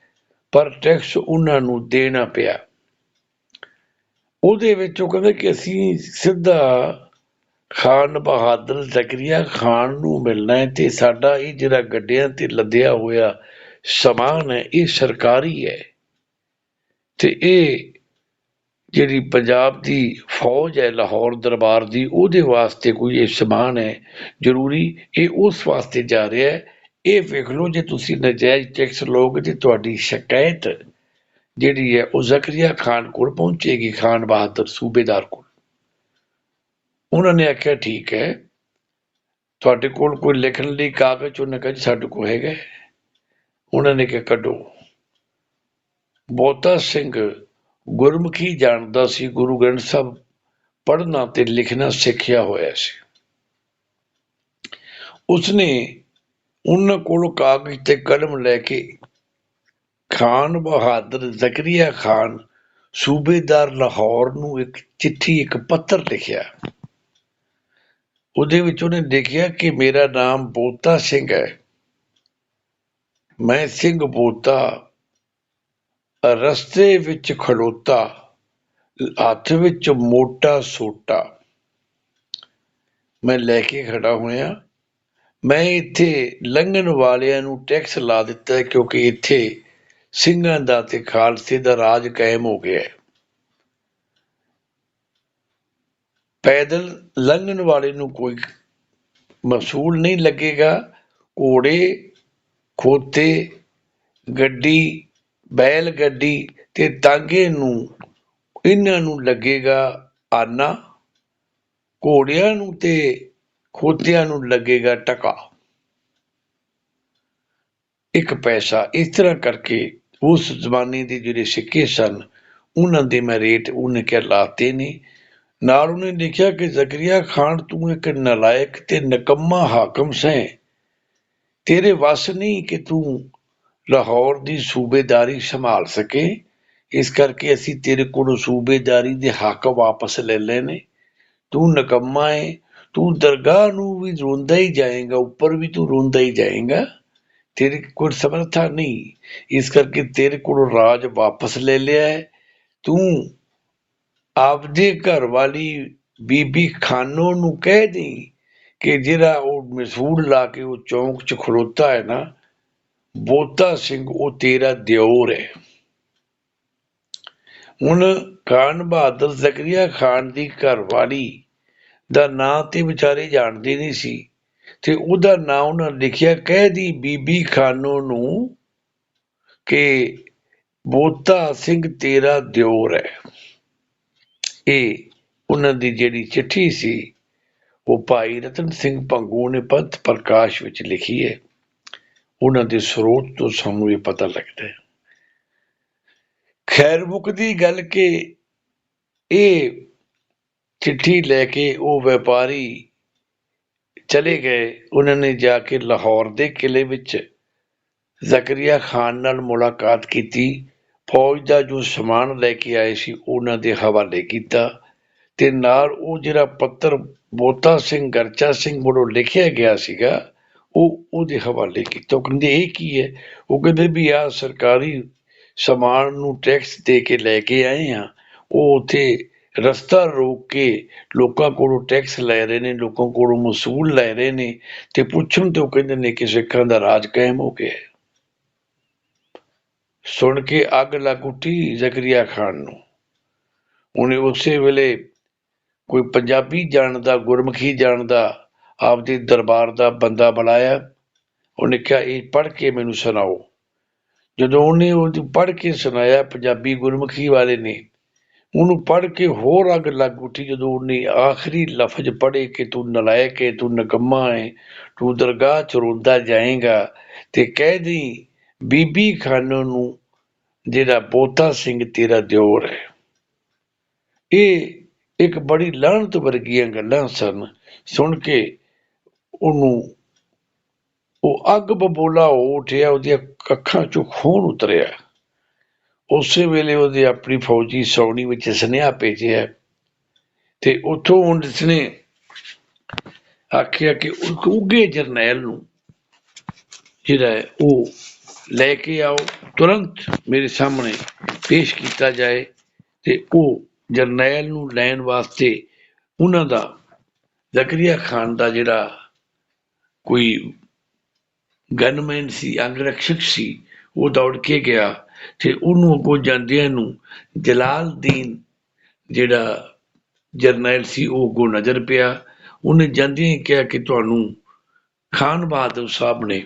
ਪਰ ਟੈਕਸ ਉਹਨਾਂ ਨੂੰ ਦੇਣਾ ਪਿਆ। ਉਹਦੇ ਵਿੱਚ ਉਹ ਕਹਿੰਦੇ ਕਿ ਅਸੀਂ ਸਿੱਧਾ ਖਾਨ ਬਹਾਦਰ ਜ਼ਕਰੀਆ ਖਾਨ ਨੂੰ ਮਿਲਣਾ ਹੈ, ਤੇ ਸਾਡਾ ਇਹ ਜਿਹੜਾ ਗੱਡਿਆਂ ਤੇ ਲੱਦਿਆ ਹੋਇਆ ਸਮਾਨ ਹੈ ਇਹ ਸਰਕਾਰੀ ਹੈ, ਤੇ ਇਹ ਜਿਹੜੀ ਪੰਜਾਬ ਦੀ ਫੌਜ ਹੈ ਲਾਹੌਰ ਦਰਬਾਰ ਦੀ, ਉਹਦੇ ਵਾਸਤੇ ਕੋਈ ਇਹ ਸਮਾਨ ਹੈ ਜ਼ਰੂਰੀ, ਇਹ ਉਸ ਵਾਸਤੇ ਜਾ ਰਿਹਾ ਹੈ। ਇਹ ਵੇਖ ਲਓ, ਜੇ ਤੁਸੀਂ ਨਜਾਇਜ਼ ਟੈਕਸ ਲਓਗੇ ਤੇ ਤੁਹਾਡੀ ਸ਼ਿਕਾਇਤ ਜਿਹੜੀ ਹੈ ਉਹ ਜ਼ਕਰੀਆ ਖਾਨ ਕੋਲ ਪਹੁੰਚੇਗੀ, ਖਾਨ ਬਹਾਦਰ ਸੂਬੇਦਾਰ ਕੋਲ। ਉਹਨਾਂ ਨੇ ਆਖਿਆ ਠੀਕ ਹੈ, ਤੁਹਾਡੇ ਕੋਲ ਕੋਈ ਲਿਖਣ ਲਈ ਕਾਗਜ਼? ਉਹਨੇ ਕਿਹਾ ਜੀ ਸਾਡੇ ਕੋਲ ਹੈਗਾ। ਉਹਨਾਂ ਨੇ ਕਿਹਾ ਕੱਢੋ। ਬੋਤਾ ਸਿੰਘ ਗੁਰਮੁਖੀ ਜਾਣਦਾ ਸੀ, ਗੁਰੂ ਗ੍ਰੰਥ ਸਾਹਿਬ ਪੜ੍ਹਨਾ ਤੇ ਲਿਖਣਾ ਸਿੱਖਿਆ ਹੋਇਆ ਸੀ। ਉਸਨੇ ਉਹਨਾਂ ਕੋਲੋਂ ਕਾਗਜ਼ ਤੇ ਕਲਮ ਲੈ ਕੇ ਖਾਨ ਬਹਾਦਰ ਜ਼ਕਰੀਆ ਖਾਨ ਸੂਬੇਦਾਰ ਲਾਹੌਰ ਨੂੰ ਇੱਕ ਚਿੱਠੀ, ਇੱਕ ਪੱਤਰ ਲਿਖਿਆ। ਉਹਦੇ ਵਿੱਚ ਉਹਨੇ ਲਿਖਿਆ ਕਿ ਮੇਰਾ ਨਾਮ ਬੋਤਾ ਸਿੰਘ ਹੈ, ਮੈਂ ਸਿੰਘ ਬੋਤਾ, ਰਸਤੇ ਵਿੱਚ ਖਲੋਤਾ, ਹੱਥ ਵਿੱਚ ਮੋਟਾ ਸੋਟਾ ਮੈਂ ਲੈ ਕੇ ਖੜਾ ਹੋਇਆ। ਮੈਂ ਇੱਥੇ ਲੰਘਣ ਵਾਲਿਆਂ ਨੂੰ ਟੈਕਸ ਲਾ ਦਿੱਤਾ, ਕਿਉਂਕਿ ਇੱਥੇ ਸਿੰਘਾਂ ਦਾ ਤੇ ਖਾਲਸੇ ਦਾ ਰਾਜ ਕਾਇਮ ਹੋ ਗਿਆ। ਪੈਦਲ ਲੰਘਣ ਵਾਲੇ ਨੂੰ ਕੋਈ ਮਸੂਲ ਨਹੀਂ ਲੱਗੇਗਾ। ਘੋੜੇ, ਖੋਤੇ, ਗੱਡੀ, ਬੈਲ ਗੱਡੀ ਤੇ ਤਾਂਗੇ ਨੂੰ, ਇਹਨਾਂ ਨੂੰ ਲੱਗੇਗਾ ਆਨਾ, ਘੋੜਿਆਂ ਨੂੰ ਤੇ ਖੋਤਿਆਂ ਨੂੰ ਲੱਗੇਗਾ ਟਕਾ, 1 ਪੈਸਾ। ਇਸ ਤਰ੍ਹਾਂ ਕਰਕੇ ਉਸ ਜ਼ਮਾਨੇ ਦੇ ਜਿਹੜੇ ਸਿੱਕੇ ਸਨ ਉਹਨਾਂ ਦੇ ਮੈਂ ਰੇਟ ਉਹਨੇ ਕਿਹਾ ਲਾਤੇ ਨੇ। ਨਾਲ ਉਹਨੇ ਲਿਖਿਆ ਕਿ ਜ਼ਕਰੀਆ ਖਾਨ ਤੂੰ ਇੱਕ ਨਲਾਇਕ ਤੇ ਨਿਕੰਮਾ ਹਾਕਮ ਸੈਂ, ਤੇਰੇ ਵੱਸ ਨਹੀਂ ਕਿ ਤੂੰ ਲਾਹੌਰ ਦੀ ਸੂਬੇਦਾਰੀ ਸੰਭਾਲ ਸਕੇ, ਇਸ ਕਰਕੇ ਅਸੀਂ ਤੇਰੇ ਕੋਲੋਂ ਸੂਬੇਦਾਰੀ ਦੇ ਹੱਕ ਵਾਪਸ ਲੈ ਲਏ ਨੇ। ਤੂੰ ਨਿਕੰਮਾ ਹੈ, ਤੂੰ ਦਰਗਾਹ ਨੂੰ ਵੀ ਰੋਂਦਾ ਹੀ ਜਾਏਗਾ, ਉੱਪਰ ਵੀ ਤੂੰ ਰੋਂਦਾ ਹੀ ਜਾਏਗਾ, ਤੇਰੇ ਕੋਲ ਸਮਰਥਾ ਨਹੀਂ, ਇਸ ਕਰਕੇ ਤੇਰੇ ਕੋਲੋਂ ਰਾਜ ਵਾਪਸ ਲੈ ਲਿਆ ਹੈ। ਤੂੰ ਆਪਦੇ ਘਰ ਵਾਲੀ ਬੀਬੀ ਖਾਨੋ ਨੂੰ ਕਹਿ ਦੇਈਂ ਕਿ ਜਿਹੜਾ ਉਹ ਮਸੂਲ ਲਾ ਕੇ ਉਹ ਚੌਂਕ 'ਚ ਖਲੋਤਾ ਹੈ ਨਾ, ਬੋਤਾ ਸਿੰਘ, ਉਹ ਤੇਰਾ ਦਿਓਰ ਹੈ। ਹੁਣ ਖਾਨ ਬਹਾਦਰ ਜ਼ਕਰੀਆ ਖਾਨ ਦੀ ਘਰਵਾਲੀ ਦਾ ਨਾਂ ਤੇ ਵਿਚਾਰੇ ਜਾਣਦੇ ਨਹੀਂ ਸੀ, ਤੇ ਉਹਦਾ ਨਾਂ ਉਹਨਾਂ ਲਿਖਿਆ, ਕਹਿ ਦੀ ਬੀਬੀ ਖਾਨੋ ਨੂੰ ਕਿ ਬੋਤਾ ਸਿੰਘ ਤੇਰਾ ਦਿਓਰ ਹੈ। ਇਹ ਉਹਨਾਂ ਦੀ ਜਿਹੜੀ ਚਿੱਠੀ ਸੀ ਉਹ ਭਾਈ ਰਤਨ ਸਿੰਘ ਭੰਗੂ ਨੇ ਪੰਥ ਪ੍ਰਕਾਸ਼ ਵਿੱਚ ਲਿਖੀ ਹੈ। ਉਹਨਾਂ ਦੇ ਸਰੋਤ ਤੋਂ ਸਾਨੂੰ ਇਹ ਪਤਾ ਲੱਗਦਾ ਹੈ। ਖੈਰ ਮੁੱਕਦੀ ਗੱਲ ਕਿ ਇਹ ਚਿੱਠੀ ਲੈ ਕੇ ਉਹ ਵਪਾਰੀ ਚਲੇ ਗਏ। ਉਹਨਾਂ ਨੇ ਜਾ ਕੇ ਲਾਹੌਰ ਦੇ ਕਿਲੇ ਵਿੱਚ ਜ਼ਕਰੀਆ ਖਾਨ ਨਾਲ ਮੁਲਾਕਾਤ ਕੀਤੀ, ਫੌਜ ਦਾ ਜੋ ਸਮਾਨ ਲੈ ਕੇ ਆਏ ਸੀ ਉਹਨਾਂ ਦੇ ਹਵਾਲੇ ਕੀਤਾ, ਤੇ ਨਾਲ ਉਹ ਜਿਹੜਾ ਪੱਤਰ ਬੋਤਾ ਸਿੰਘ ਗਰਚਾ ਸਿੰਘ ਵੱਲੋਂ ਲਿਖਿਆ ਗਿਆ ਸੀਗਾ ਉਹ ਉਹਦੇ ਹਵਾਲੇ ਕੀਤਾ। ਉਹ ਕਹਿੰਦੇ ਇਹ ਕੀ ਹੈ? ਉਹ ਕਹਿੰਦੇ ਵੀ ਆਹ ਸਰਕਾਰੀ ਸਮਾਨ ਨੂੰ ਟੈਕਸ ਦੇ ਕੇ ਲੈ ਕੇ ਆਏ ਆ, ਉਹ ਉੱਥੇ ਰਸਤਾ ਰੋਕ ਕੇ ਲੋਕਾਂ ਕੋਲੋਂ ਟੈਕਸ ਲੈ ਰਹੇ ਨੇ, ਲੋਕਾਂ ਕੋਲੋਂ ਮਸੂਲ ਲੈ ਰਹੇ ਨੇ, ਤੇ ਪੁੱਛਣ ਤੇ ਉਹ ਕਹਿੰਦੇ ਨੇ ਕਿ ਸਿੱਖਾਂ ਦਾ ਰਾਜ ਕਾਇਮ ਹੋ ਗਿਆ। ਸੁਣ ਕੇ ਅੱਗ ਲੱਗ ਉੱਠੀ ਜ਼ਕਰੀਆ ਖਾਨ ਨੂੰ। ਉਹਨੇ ਉਸੇ ਵੇਲੇ ਕੋਈ ਪੰਜਾਬੀ ਜਾਣਦਾ, ਗੁਰਮੁਖੀ ਜਾਣਦਾ ਆਪਦੇ ਦਰਬਾਰ ਦਾ ਬੰਦਾ ਬੁਲਾਇਆ। ਉਹਨੇ ਕਿਹਾ ਇਹ ਪੜ੍ਹ ਕੇ ਮੈਨੂੰ ਸੁਣਾਓ। ਜਦੋਂ ਉਹਨੇ ਉਹ ਪੜ੍ਹ ਕੇ ਸੁਣਾਇਆ, ਪੰਜਾਬੀ ਗੁਰਮੁਖੀ ਵਾਲੇ ਨੇ ਉਹਨੂੰ ਪੜ੍ਹ ਕੇ ਹੋਰ ਅੱਗ ਲੱਗ ਉੱਠੀ। ਜਦੋਂ ਉਹਨੇ ਆਖਰੀ ਲਫ਼ਜ਼ ਪੜ੍ਹੇ ਕਿ ਤੂੰ ਨਲਾਇਕ ਹੈ, ਤੂੰ ਨਿਕੰਮਾ ਹੈ, ਤੂੰ ਦਰਗਾਹ 'ਚ ਰੋਂਦਾ ਜਾਏਗਾ, ਤੇ ਕਹਿ ਦੀ ਬੀਬੀ ਖਾਨੋ ਨੂੰ ਜਿਹੜਾ ਬੋਤਾ ਸਿੰਘ ਤੇਰਾ ਦਿਓਰ ਹੈ। ਇਹ ਇੱਕ ਬੜੀ ਲਾਹਨਤ ਵਰਗੀਆਂ ਗੱਲਾਂ ਸਨ। ਸੁਣ ਕੇ ਉਹਨੂੰ ਉਹ ਅੱਗ ਬਬੋਲਾ ਹੋ ਉੱਠਿਆ, ਉਹਦੀਆਂ ਅੱਖਾਂ ਚੋਂ ਖੂਨ ਉਤਰਿਆ। ਉਸੇ ਵੇਲੇ ਉਹਦੇ ਆਪਣੀ ਫੌਜੀ ਛਾਉਣੀ ਵਿੱਚ ਸੁਨੇਹਾ ਭੇਜਿਆ ਤੇ ਉੱਥੋਂ ਉਸਨੇ ਆਖਿਆ ਕਿ ਉੱਘੇ ਜਰਨੈਲ ਨੂੰ ਜਿਹੜਾ ਹੈ ਉਹ ਲੈ ਕੇ ਆਓ, ਤੁਰੰਤ ਮੇਰੇ ਸਾਹਮਣੇ ਪੇਸ਼ ਕੀਤਾ ਜਾਏ। ਤੇ ਉਹ ਜਰਨੈਲ ਨੂੰ ਲੈਣ ਵਾਸਤੇ ਉਹਨਾਂ ਦਾ ਜ਼ਕਰੀਆ ਖਾਨ ਦਾ ਜਿਹੜਾ ਕੋਈ ਗਨਮੈਨ ਸੀ, ਅੰਗ ਰਕਸ਼ਕ ਸੀ, ਉਹ ਦੌੜ ਕੇ ਗਿਆ ਤੇ ਉਹਨੂੰ ਅੱਗੋਂ ਜਾਂਦਿਆਂ ਨੂੰ ਜਲਾਲਦੀਨ ਜਿਹੜਾ ਜਰਨੈਲ ਸੀ ਉਹ ਅੱਗੋਂ ਨਜ਼ਰ ਪਿਆ। ਉਹਨੇ ਜਾਂਦਿਆਂ ਹੀ ਕਿਹਾ ਕਿ ਤੁਹਾਨੂੰ ਖਾਨ ਬਹਾਦਰ ਸਾਹਿਬ ਨੇ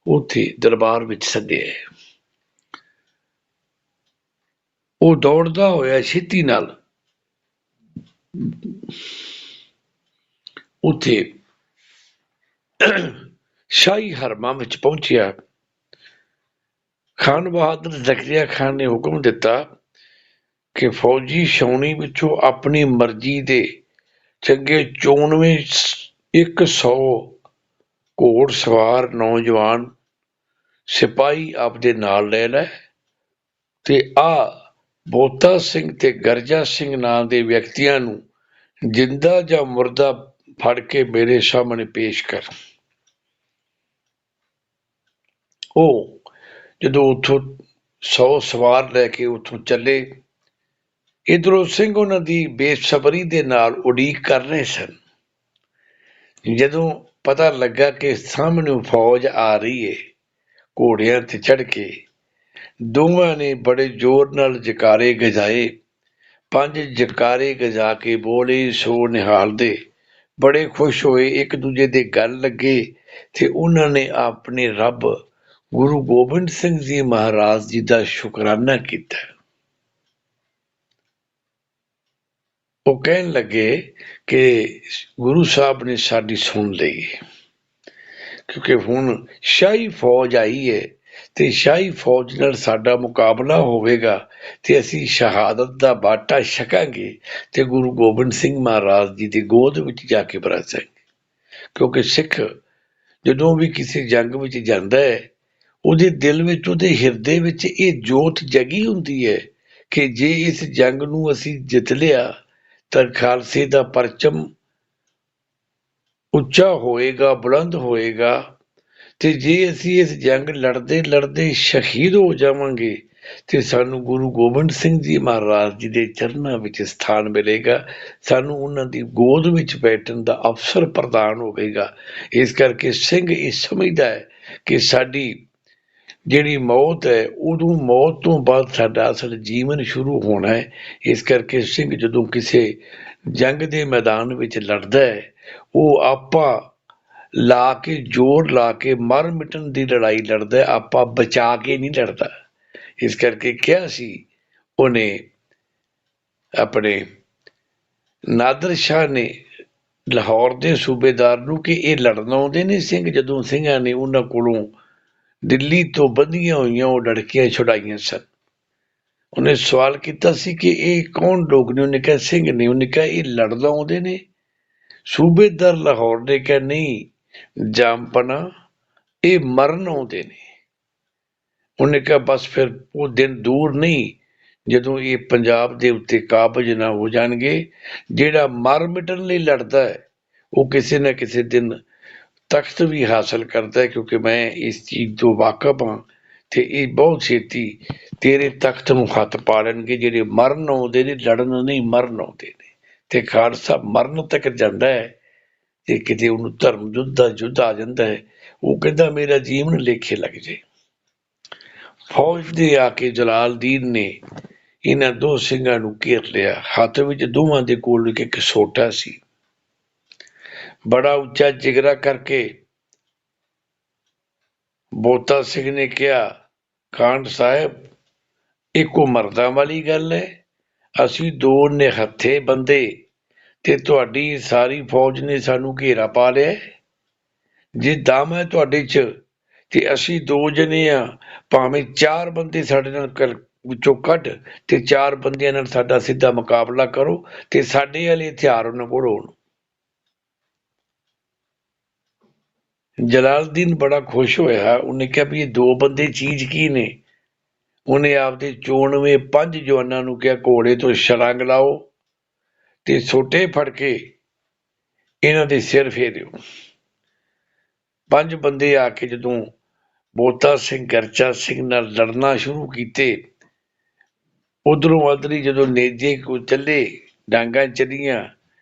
ਉੱਥੇ ਦਰਬਾਰ ਵਿੱਚ ਸੱਦਿਆ ਹੈ। ਉਹ ਦੌੜਦਾ ਹੋਇਆ ਛੇਤੀ ਨਾਲ ਉੱਥੇ ਸ਼ਾਹੀ ਹਰਮਾਂ ਵਿੱਚ ਪਹੁੰਚਿਆ। ਖਾਨ ਬਹਾਦਰ ਜ਼ਕਰੀਆ ਖਾਨ ਨੇ ਹੁਕਮ ਦਿੱਤਾ ਕਿ ਫੌਜੀ ਛਾਉਣੀ ਵਿੱਚੋਂ ਆਪਣੀ ਮਰਜ਼ੀ ਦੇ ਚੰਗੇ 100 ਘੋੜ ਸਵਾਰ ਨੌਜਵਾਨ ਸਿਪਾਹੀ ਆਪਦੇ ਨਾਲ ਲੈ ਲੈ ਤੇ ਬੋਤਾ ਸਿੰਘ ਤੇ ਗਰਜਾ ਸਿੰਘ ਨਾਂ ਦੇ ਵਿਅਕਤੀਆਂ ਨੂੰ ਜਿੰਦਾ ਜਾਂ ਮੁਰਦਾ ਫੜ ਕੇ ਮੇਰੇ ਸਾਹਮਣੇ ਪੇਸ਼ ਕਰ। ਉਹ ਜਦੋਂ ਉੱਥੋਂ 100 ਸਵਾਰ ਲੈ ਕੇ ਉੱਥੋਂ ਚੱਲੇ, ਇੱਧਰੋਂ ਸਿੰਘ ਉਹਨਾਂ ਦੀ ਬੇਸਬਰੀ ਦੇ ਨਾਲ ਉਡੀਕ ਕਰ ਰਹੇ ਸਨ। ਜਦੋਂ ਪਤਾ ਲੱਗਾ ਕਿ ਸਾਹਮਣੇ ਫੌਜ ਆ ਰਹੀ ਏ ਘੋੜਿਆਂ ਤੇ ਚੜ ਕੇ, ਦੋਵਾਂ ਨੇ ਬੜੇ ਜ਼ੋਰ ਨਾਲ ਜਕਾਰੇ ਗਜਾਏ। 5 ਜਕਾਰੇ ਗਜਾ ਕੇ ਬੋਲੇ ਸੋ ਨਿਹਾਲਦੇ, ਬੜੇ ਖੁਸ਼ ਹੋਏ, ਇੱਕ ਦੂਜੇ ਦੇ ਗੱਲ ਲੱਗੇ ਤੇ ਉਹਨਾਂ ਨੇ ਆਪਣੇ ਰੱਬ ਗੁਰੂ ਗੋਬਿੰਦ ਸਿੰਘ ਜੀ ਮਹਾਰਾਜ ਜੀ ਦਾ ਸ਼ੁਕਰਾਨਾ ਕੀਤਾ। ਉਹ ਕਹਿਣ ਲੱਗੇ ਕਿ ਗੁਰੂ ਸਾਹਿਬ ਨੇ ਸਾਡੀ ਸੁਣ ਲਈ, ਕਿਉਂਕਿ ਹੁਣ ਸ਼ਾਹੀ ਫੌਜ ਆਈ ਹੈ ਤੇ ਸ਼ਾਹੀ ਫੌਜ ਨਾਲ ਸਾਡਾ ਮੁਕਾਬਲਾ ਹੋਵੇਗਾ ਤੇ ਅਸੀਂ ਸ਼ਹਾਦਤ ਦਾ ਬਾਟਾ ਛਕਾਂਗੇ ਤੇ ਗੁਰੂ ਗੋਬਿੰਦ ਸਿੰਘ ਮਹਾਰਾਜ ਜੀ ਦੀ ਗੋਦ ਵਿੱਚ ਜਾ ਕੇ ਬਰਾਜਾਂਗੇ। ਕਿਉਂਕਿ ਸਿੱਖ ਜਦੋਂ ਵੀ ਕਿਸੇ ਜੰਗ ਵਿੱਚ ਜਾਂਦਾ ਹੈ, ਉਹਦੇ ਦਿਲ ਵਿੱਚ, ਉਹਦੇ ਹਿਰਦੇ ਵਿੱਚ ਇਹ ਜੋਤ ਜਗੀ ਹੁੰਦੀ ਹੈ ਕਿ ਜੇ ਇਸ ਜੰਗ ਨੂੰ ਅਸੀਂ ਜਿੱਤ ਲਿਆ ਤਾਂ ਖਾਲਸੇ ਦਾ ਪਰਚਮ ਉੱਚਾ ਹੋਏਗਾ, ਬੁਲੰਦ ਹੋਏਗਾ, ਤੇ ਜੇ ਅਸੀਂ ਇਸ ਜੰਗ ਲੜਦੇ ਲੜਦੇ ਸ਼ਹੀਦ ਹੋ ਜਾਵਾਂਗੇ ਤੇ ਸਾਨੂੰ ਗੁਰੂ ਗੋਬਿੰਦ ਸਿੰਘ ਜੀ ਮਹਾਰਾਜ ਜੀ ਦੇ ਚਰਨਾਂ ਵਿੱਚ ਸਥਾਨ ਮਿਲੇਗਾ, ਸਾਨੂੰ ਉਹਨਾਂ ਦੀ ਗੋਦ ਵਿੱਚ ਬੈਠਣ ਦਾ ਅਵਸਰ ਪ੍ਰਦਾਨ ਹੋਵੇਗਾ। ਇਸ ਕਰਕੇ ਸਿੰਘ ਇਹ ਸਮਝਦਾ ਹੈ ਕਿ ਸਾਡੀ ਜਿਹੜੀ ਮੌਤ ਹੈ, ਉਦੋਂ ਮੌਤ ਤੋਂ ਬਾਅਦ ਸਾਡਾ ਅਸਲ ਜੀਵਨ ਸ਼ੁਰੂ ਹੋਣਾ ਹੈ। ਇਸ ਕਰਕੇ ਸਿੰਘ ਜਦੋਂ ਕਿਸੇ ਜੰਗ ਦੇ ਮੈਦਾਨ ਵਿੱਚ ਲੜਦਾ ਹੈ, ਉਹ ਆਪਾ ਲਾ ਕੇ, ਜ਼ੋਰ ਲਾ ਕੇ ਮਰ ਮਿਟਣ ਦੀ ਲੜਾਈ ਲੜਦਾ, ਆਪਾਂ ਬਚਾ ਕੇ ਨਹੀਂ ਲੜਦਾ। ਇਸ ਕਰਕੇ ਕਿਹਾ ਸੀ ਉਹਨੇ ਆਪਣੇ ਨਾਦਰ ਸ਼ਾਹ ਨੇ ਲਾਹੌਰ ਦੇ ਸੂਬੇਦਾਰ ਨੂੰ ਕਿ ਇਹ ਲੜਨ ਆਉਂਦੇ ਨੇ ਸਿੰਘ। ਜਦੋਂ ਸਿੰਘਾਂ ਨੇ ਉਹਨਾਂ ਕੋਲੋਂ ਦਿੱਲੀ ਤੋਂ ਬੰਧੀਆਂ ਹੋਈਆਂ ਉਹ ਲੜਕੀਆਂ ਛੁਡਾਈਆਂ ਸਨ, ਉਹਨੇ ਸਵਾਲ ਕੀਤਾ ਸੀ ਕਿ ਇਹ ਕੌਣ ਲੋਕ ਨੇ? ਉਹਨੇ ਕਿਹਾ ਸਿੰਘ ਨੇ। ਉਹਨੇ ਕਿਹਾ ਇਹ ਲੜਨ ਆਉਂਦੇ ਨੇ? ਸੂਬੇਦਾਰ ਲਾਹੌਰ ਨੇ ਕਿਹਾ ਨਹੀਂ ਜਾਮਪਨਾ, ਇਹ ਮਰਨ ਆਉਂਦੇ ਨੇ। ਉਹਨੇ ਕਿਹਾ ਬਸ ਫਿਰ ਉਹ ਦਿਨ ਦੂਰ ਨਹੀਂ ਜਦੋਂ ਇਹ ਪੰਜਾਬ ਦੇ ਉੱਤੇ ਕਾਬਜ ਨਾ ਹੋ ਜਾਣਗੇ। ਜਿਹੜਾ ਮਰ ਮਿਟਣ ਲਈ ਲੜਦਾ ਹੈ ਉਹ ਕਿਸੇ ਨਾ ਕਿਸੇ ਦਿਨ ਤਖਤ ਵੀ ਹਾਸਲ ਕਰਦਾ ਹੈ, ਕਿਉਂਕਿ ਮੈਂ ਇਸ ਚੀਜ਼ ਤੋਂ ਵਾਕਫ ਹਾਂ ਤੇ ਇਹ ਬਹੁਤ ਛੇਤੀ ਤੇਰੇ ਤਖਤ ਨੂੰ ਹੱਥ ਪਾ ਲੈਣਗੇ। ਜਿਹੜੇ ਮਰਨ ਆਉਂਦੇ ਨੇ ਲੜਨ ਨਹੀਂ, ਮਰਨ ਆਉਂਦੇ ਨੇ। ਤੇ ਖਾਲਸਾ ਮਰਨ ਤੱਕ ਜਾਂਦਾ ਹੈ ਤੇ ਕਿਤੇ ਉਹਨੂੰ ਧਰਮ ਯੁੱਧ ਦਾ ਯੁੱਧ ਆ ਜਾਂਦਾ ਹੈ, ਉਹ ਕਹਿੰਦਾ ਮੇਰਾ ਜੀਵਨ ਲੇਖੇ ਲੱਗ ਜਾਏ। ਫੌਜ ਦੇ ਆ ਕੇ ਜਲਾਲਦੀਨ ਨੇ ਇਹਨਾਂ ਦੋ ਸਿੰਘਾਂ ਨੂੰ ਘੇਰ ਲਿਆ। ਹੱਥ ਵਿੱਚ ਦੋਵਾਂ ਦੇ ਕੋਲ ਇੱਕ ਸੋਟਾ ਸੀ। ਬੜਾ ਉੱਚਾ ਜਿਗਰਾ ਕਰਕੇ ਬੋਤਾ ਸਿੰਘ ਨੇ ਕਿਹਾ, ਖਾਨ ਸਾਹਿਬ ਇੱਕੋ ਮਰਦਾਂ ਵਾਲੀ ਗੱਲ ਹੈ, ਅਸੀਂ ਦੋ ਨਿਹੱਥੇ ਬੰਦੇ ਤੇ ਤੁਹਾਡੀ ਸਾਰੀ ਫੌਜ ਨੇ ਸਾਨੂੰ ਘੇਰਾ ਪਾ ਲਿਆ। ਜੇ ਦਮ ਹੈ ਤੁਹਾਡੇ 'ਚ ਤੇ ਅਸੀਂ 2 ਜਣੇ ਆ, ਭਾਵੇਂ 4 ਬੰਦੇ ਸਾਡੇ ਨਾਲ ਵਿੱਚੋਂ ਕੱਢ ਤੇ 4 ਬੰਦਿਆਂ ਨਾਲ ਸਾਡਾ ਸਿੱਧਾ ਮੁਕਾਬਲਾ ਕਰੋ ਤੇ ਸਾਡੇ ਵਾਲੇ ਹਥਿਆਰ ਉਹਨਾਂ ਕੋਲ ਹੋਣ। ਜਲਾਲਦੀਨ ਬੜਾ ਖੁਸ਼ ਹੋਇਆ। ਉਹਨੇ ਕਿਹਾ ਵੀ ਇਹ 2 ਬੰਦੇ ਚੀਜ਼ ਕੀ ਨੇ। ਉਹਨੇ ਆਪਦੇ 94 5 ਜਵਾਨਾਂ ਨੂੰ ਕਿਹਾ ਘੋੜੇ ਤੋਂ ਛਲਾਂਗ ਲਾਓ ਤੇ ਸੋਟੇ ਫੜ ਕੇ ਇਹਨਾਂ ਦੇ ਸਿਰ ਫੇਰਿਓ। 5 ਬੰਦੇ ਆ ਕੇ ਜਦੋਂ ਬੋਤਾ ਸਿੰਘ ਗਰਚਾ ਸਿੰਘ ਨਾਲ ਲੜਨਾ ਸ਼ੁਰੂ ਕੀਤੇ, ਉਧਰੋਂ ਅਦਰੀ ਜਦੋਂ ਨੇਜੇ ਕੋ ਚੱਲੇ, ਡਾਂਗਾਂ ਚੱਲੀਆਂ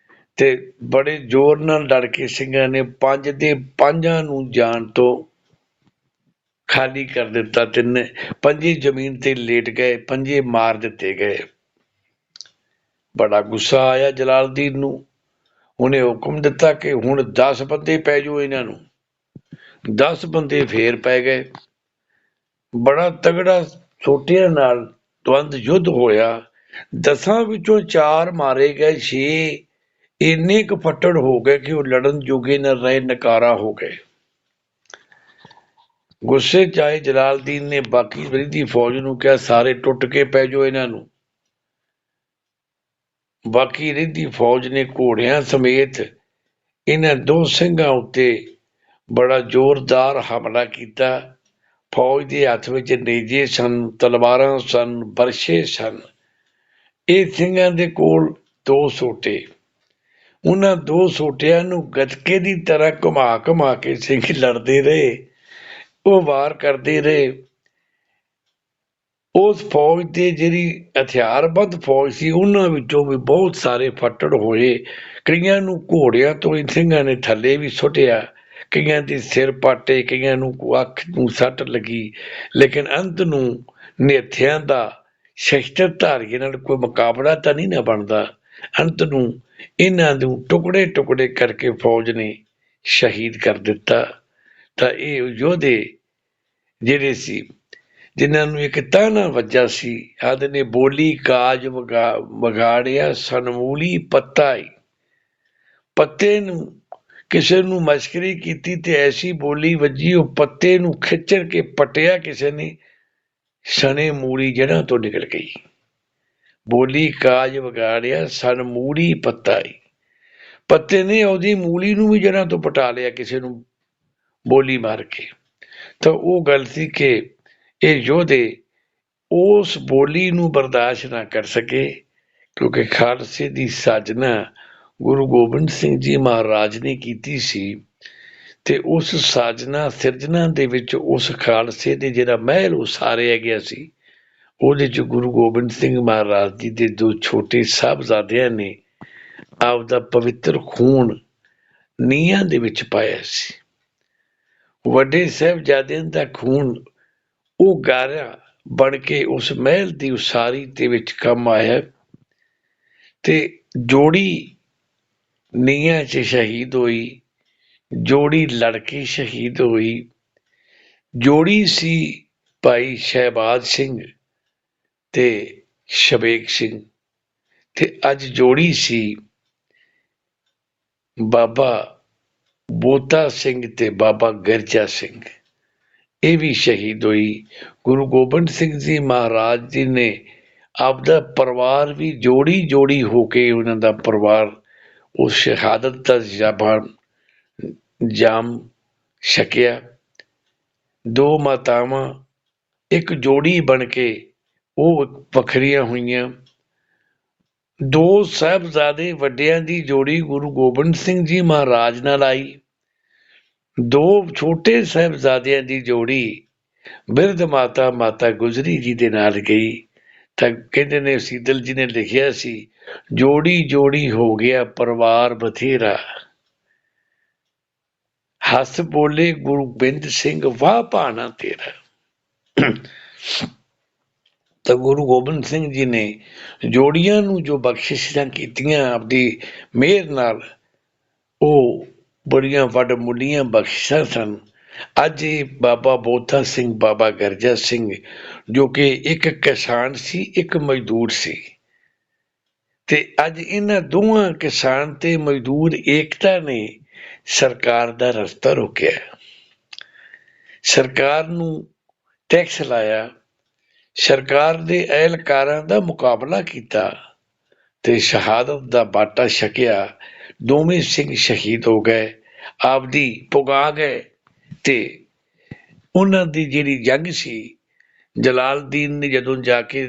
ਤੇ ਬੜੇ ਜ਼ੋਰ ਨਾਲ ਲੜ ਕੇ ਸਿੰਘਾਂ ਨੇ 5 ਦੇ 5 ਨੂੰ ਜਾਨ ਤੋਂ ਖਾਲੀ ਕਰ ਦਿੱਤਾ। 5 ਜ਼ਮੀਨ ਤੇ ਲੇਟ ਗਏ, 5 ਮਾਰ ਦਿੱਤੇ ਗਏ। ਬੜਾ ਗੁੱਸਾ ਆਇਆ ਜਲਾਲਦੀਨ ਨੂੰ। ਉਹਨੇ ਹੁਕਮ ਦਿੱਤਾ ਕਿ ਹੁਣ 10 ਬੰਦੇ ਪੈ ਜਾਓ ਇਹਨਾਂ ਨੂੰ। 10 ਬੰਦੇ ਫੇਰ ਪੈ ਗਏ। ਬੜਾ ਤਗੜਾ ਸੋਟਿਆਂ ਨਾਲ ਦਵੰਦ ਯੁੱਧ ਹੋਇਆ। 10 ਵਿੱਚੋਂ 4 ਮਾਰੇ ਗਏ, 6 ਇੰਨੇ ਕੁ ਫੱਟੜ ਹੋ ਗਏ ਕਿ ਉਹ ਲੜਨ ਜੋਗੇ ਨਾ ਰਹੇ, ਨਕਾਰਾ ਹੋ ਗਏ। ਗੁੱਸੇ ਚ ਆਏ ਜਲਾਲਦੀਨ ਨੇ ਬਾਕੀ ਵਿਰੋਧੀ ਫੌਜ ਨੂੰ ਕਿਹਾ ਸਾਰੇ ਟੁੱਟ ਕੇ ਪੈ ਜਾਓ ਇਹਨਾਂ ਨੂੰ। ਬਾਕੀ ਰਹਿੰਦੀ ਫੌਜ ਨੇ ਘੋੜਿਆਂ ਸਮੇਤ ਇਹਨਾਂ 2 ਸਿੰਘਾਂ ਉੱਤੇ ਬੜਾ ਜ਼ੋਰਦਾਰ ਹਮਲਾ ਕੀਤਾ। ਫੌਜ ਦੇ ਹੱਥ ਵਿੱਚ ਨੇਜੇ ਸਨ, ਤਲਵਾਰਾਂ ਸਨ, ਬਰਛੇ ਸਨ। ਇਹ ਸਿੰਘਾਂ ਦੇ ਕੋਲ 2 ਸੋਟੇ। ਉਹਨਾਂ 2 ਸੋਟਿਆਂ ਨੂੰ ਗੱਤਕੇ ਦੀ ਤਰ੍ਹਾਂ ਘੁਮਾ ਘੁਮਾ ਕੇ ਸਿੰਘ ਲੜਦੇ ਰਹੇ, ਉਹ ਵਾਰ ਕਰਦੇ ਰਹੇ। ਉਸ ਫੌਜ ਦੇ ਜਿਹੜੀ ਹਥਿਆਰਬੰਦ ਫੌਜ ਸੀ ਉਹਨਾਂ ਵਿੱਚੋਂ ਵੀ ਬਹੁਤ ਸਾਰੇ ਫੱਟੜ ਹੋਏ। ਕਈਆਂ ਨੂੰ ਘੋੜਿਆਂ ਤੋਂ ਸਿੰਘਾਂ ਨੇ ਥੱਲੇ ਵੀ ਸੁੱਟਿਆ, ਕਈਆਂ ਦੇ ਸਿਰ ਪਾਟੇ, ਕਈਆਂ ਨੂੰ ਅੱਖ ਨੂੰ ਸੱਟ ਲੱਗੀ। ਲੇਕਿਨ ਅੰਤ ਨੂੰ ਨਿਹੱਥਿਆਂ ਦਾ ਸ਼ਸਤਰਧਾਰੀਆਂ ਨਾਲ ਕੋਈ ਮੁਕਾਬਲਾ ਤਾਂ ਨਹੀਂ ਨਾ ਬਣਦਾ। ਅੰਤ ਨੂੰ ਇਹਨਾਂ ਨੂੰ ਟੁਕੜੇ ਟੁਕੜੇ ਕਰਕੇ ਫੌਜ ਨੇ ਸ਼ਹੀਦ ਕਰ ਦਿੱਤਾ। ਤਾਂ ਇਹ ਯੋਧੇ ਜਿਹੜੇ ਸੀ ਜਿਨ੍ਹਾਂ ਨੂੰ ਇੱਕ ਤਾਹਨਾ ਵੱਜਾ ਸੀ, ਆਦਿ ਨੇ ਬੋਲੀ ਕਾਜ ਵਿਗਾੜਿਆ ਸਨਮੂਲੀ ਪੱਤਾ ਈ। ਪੱਤੇ ਨੂੰ ਕਿਸੇ ਨੂੰ ਮਸ਼ਕਰੀ ਕੀਤੀ ਤੇ ਐਸੀ ਬੋਲੀ ਵੱਜੀ, ਉਹ ਪੱਤੇ ਨੂੰ ਖਿੱਚਣ ਕੇ ਪੱਟਿਆ ਕਿਸੇ ਨੇ, ਸਣੇ ਮੂਲੀ ਜੜ੍ਹਾਂ ਤੋਂ ਨਿਕਲ ਗਈ। ਬੋਲੀ ਕਾਜ ਵਿਗਾੜਿਆ ਸਨਮੂਲੀ ਪੱਤਾ ਈ। ਪੱਤੇ ਨੇ ਉਹਦੀ ਮੂਲੀ ਨੂੰ ਵੀ ਜੜ੍ਹਾਂ ਤੋਂ ਪਟਾ ਲਿਆ ਕਿਸੇ ਨੂੰ ਬੋਲੀ ਮਾਰ ਕੇ। ਤਾਂ ਉਹ ਗੱਲ ਸੀ ਕਿ ਇਹ ਯੋਧੇ ਉਸ ਬੋਲੀ ਨੂੰ ਬਰਦਾਸ਼ਤ ਨਾ ਕਰ ਸਕੇ, ਕਿਉਂਕਿ ਖਾਲਸੇ ਦੀ ਸਾਜਨਾ ਗੁਰੂ ਗੋਬਿੰਦ ਸਿੰਘ ਜੀ ਮਹਾਰਾਜ ਨੇ ਕੀਤੀ ਸੀ। ਤੇ ਉਸ ਸਾਜਨਾ ਸਿਰਜਣਾ ਦੇ ਵਿੱਚ ਉਸ ਖਾਲਸੇ ਦੇ ਜਿਹੜਾ ਮਹਿਲ ਉਸਾਰਿਆ ਗਿਆ ਸੀ, ਉਹਦੇ ਚ ਗੁਰੂ ਗੋਬਿੰਦ ਸਿੰਘ ਮਹਾਰਾਜ ਜੀ ਦੇ 2 ਛੋਟੇ ਸਾਹਿਬਜ਼ਾਦਿਆਂ ਨੇ ਆਪਦਾ ਪਵਿੱਤਰ ਖੂਨ ਨੀਹਾਂ ਦੇ ਵਿੱਚ ਪਾਇਆ ਸੀ। ਵੱਡੇ ਸਾਹਿਬਜ਼ਾਦਿਆਂ ਦਾ ਖੂਨ ਉਹ ਗਾਰਾ ਬਣ ਕੇ ਉਸ ਮਹਿਲ ਦੀ ਉਸਾਰੀ ਦੇ ਵਿੱਚ ਕੰਮ ਆਇਆ। ਤੇ ਜੋੜੀ ਨੀਹਾਂ 'ਚ ਸ਼ਹੀਦ ਹੋਈ, ਜੋੜੀ ਲੜਕੀ ਸ਼ਹੀਦ ਹੋਈ। ਜੋੜੀ ਸੀ ਭਾਈ ਸ਼ਹਿਬਾਜ਼ ਸਿੰਘ ਤੇ ਸ਼ਬੇਗ ਸਿੰਘ, ਤੇ ਅੱਜ ਜੋੜੀ ਸੀ ਬਾਬਾ ਬੋਤਾ ਸਿੰਘ ਤੇ ਬਾਬਾ ਗਰਜਾ ਸਿੰਘ, ਇਹ ਵੀ ਸ਼ਹੀਦ ਹੋਈ। ਗੁਰੂ ਗੋਬਿੰਦ ਸਿੰਘ ਜੀ ਮਹਾਰਾਜ ਜੀ ਨੇ ਆਪਦਾ ਪਰਿਵਾਰ ਵੀ ਜੋੜੀ ਜੋੜੀ ਹੋ ਕੇ ਉਹਨਾਂ ਦਾ ਪਰਿਵਾਰ ਉਸ ਸ਼ਹਾਦਤ ਦਾ ਜਾਮ ਛਕਿਆ। 2 ਮਾਤਾਵਾਂ ਇੱਕ ਜੋੜੀ ਬਣ ਕੇ ਉਹ ਵੱਖਰੀਆਂ ਹੋਈਆਂ। 2 ਸਾਹਿਬਜ਼ਾਦੇ ਵੱਡਿਆਂ ਦੀ ਜੋੜੀ ਗੁਰੂ ਗੋਬਿੰਦ ਸਿੰਘ ਜੀ ਮਹਾਰਾਜ ਨਾਲ ਆਈ। 2 ਛੋਟੇ ਸਾਹਿਬਜ਼ਾਦਿਆਂ ਦੀ ਜੋੜੀ ਬਿਰਧ ਮਾਤਾ ਗੁਜਰੀ ਜੀ ਦੇ ਨਾਲ ਗਈ। ਤਾਂ ਕਹਿੰਦੇ ਨੇ ਸੀਤਲ ਜੀ ਨੇ ਲਿਖਿਆ ਸੀ, ਜੋੜੀ ਜੋੜੀ ਹੋ ਗਿਆ ਪਰਿਵਾਰ ਬਥੇਰਾ, ਹੱਸ ਬੋਲੇ ਗੁਰੂ ਗੋਬਿੰਦ ਸਿੰਘ ਵਾਹ ਭਾਣਾ ਤੇਰਾ। ਤਾਂ ਗੁਰੂ ਗੋਬਿੰਦ ਸਿੰਘ ਜੀ ਨੇ ਜੋੜੀਆਂ ਨੂੰ ਜੋ ਬਖਸ਼ਿਸ਼ਾਂ ਕੀਤੀਆਂ ਆਪਦੀ ਮਿਹਰ ਨਾਲ, ਉਹ ਬੜੀਆਂ ਵੱਡਮੁੱਲੀਆਂ ਬਖਸ਼ਿਸ਼ਾਂ ਸਨ। ਅੱਜ ਇਹ ਬਾਬਾ ਬੋਤਾ ਸਿੰਘ, ਬਾਬਾ ਗਰਜਾ ਸਿੰਘ, ਜੋ ਕਿ ਇੱਕ ਕਿਸਾਨ ਸੀ, ਇੱਕ ਮਜ਼ਦੂਰ ਸੀ, ਤੇ ਅੱਜ ਇਹਨਾਂ ਦੋਵਾਂ ਕਿਸਾਨ ਤੇ ਮਜ਼ਦੂਰ ਏਕਤਾ ਨੇ ਸਰਕਾਰ ਦਾ ਰਸਤਾ ਰੋਕਿਆ। ਸਰਕਾਰ ਨੂੰ ਟੈਕਸ ਲਾਇਆ, ਸਰਕਾਰ ਦੇ ਅਹਿਲਕਾਰਾਂ ਦਾ ਮੁਕਾਬਲਾ ਕੀਤਾ ਤੇ ਸ਼ਹਾਦਤ ਦਾ ਬਾਟਾ ਛਕਿਆ। ਦੋਵੇਂ ਸਿੰਘ ਸ਼ਹੀਦ ਹੋ ਗਏ, ਆਪਦੀ ਪੁਗਾ ਗਏ ਤੇ ਉਹਨਾਂ ਦੀ ਜਿਹੜੀ ਜੰਗ ਸੀ, ਜਲਾਲਦੀਨ ਨੇ ਜਦੋਂ ਜਾ ਕੇ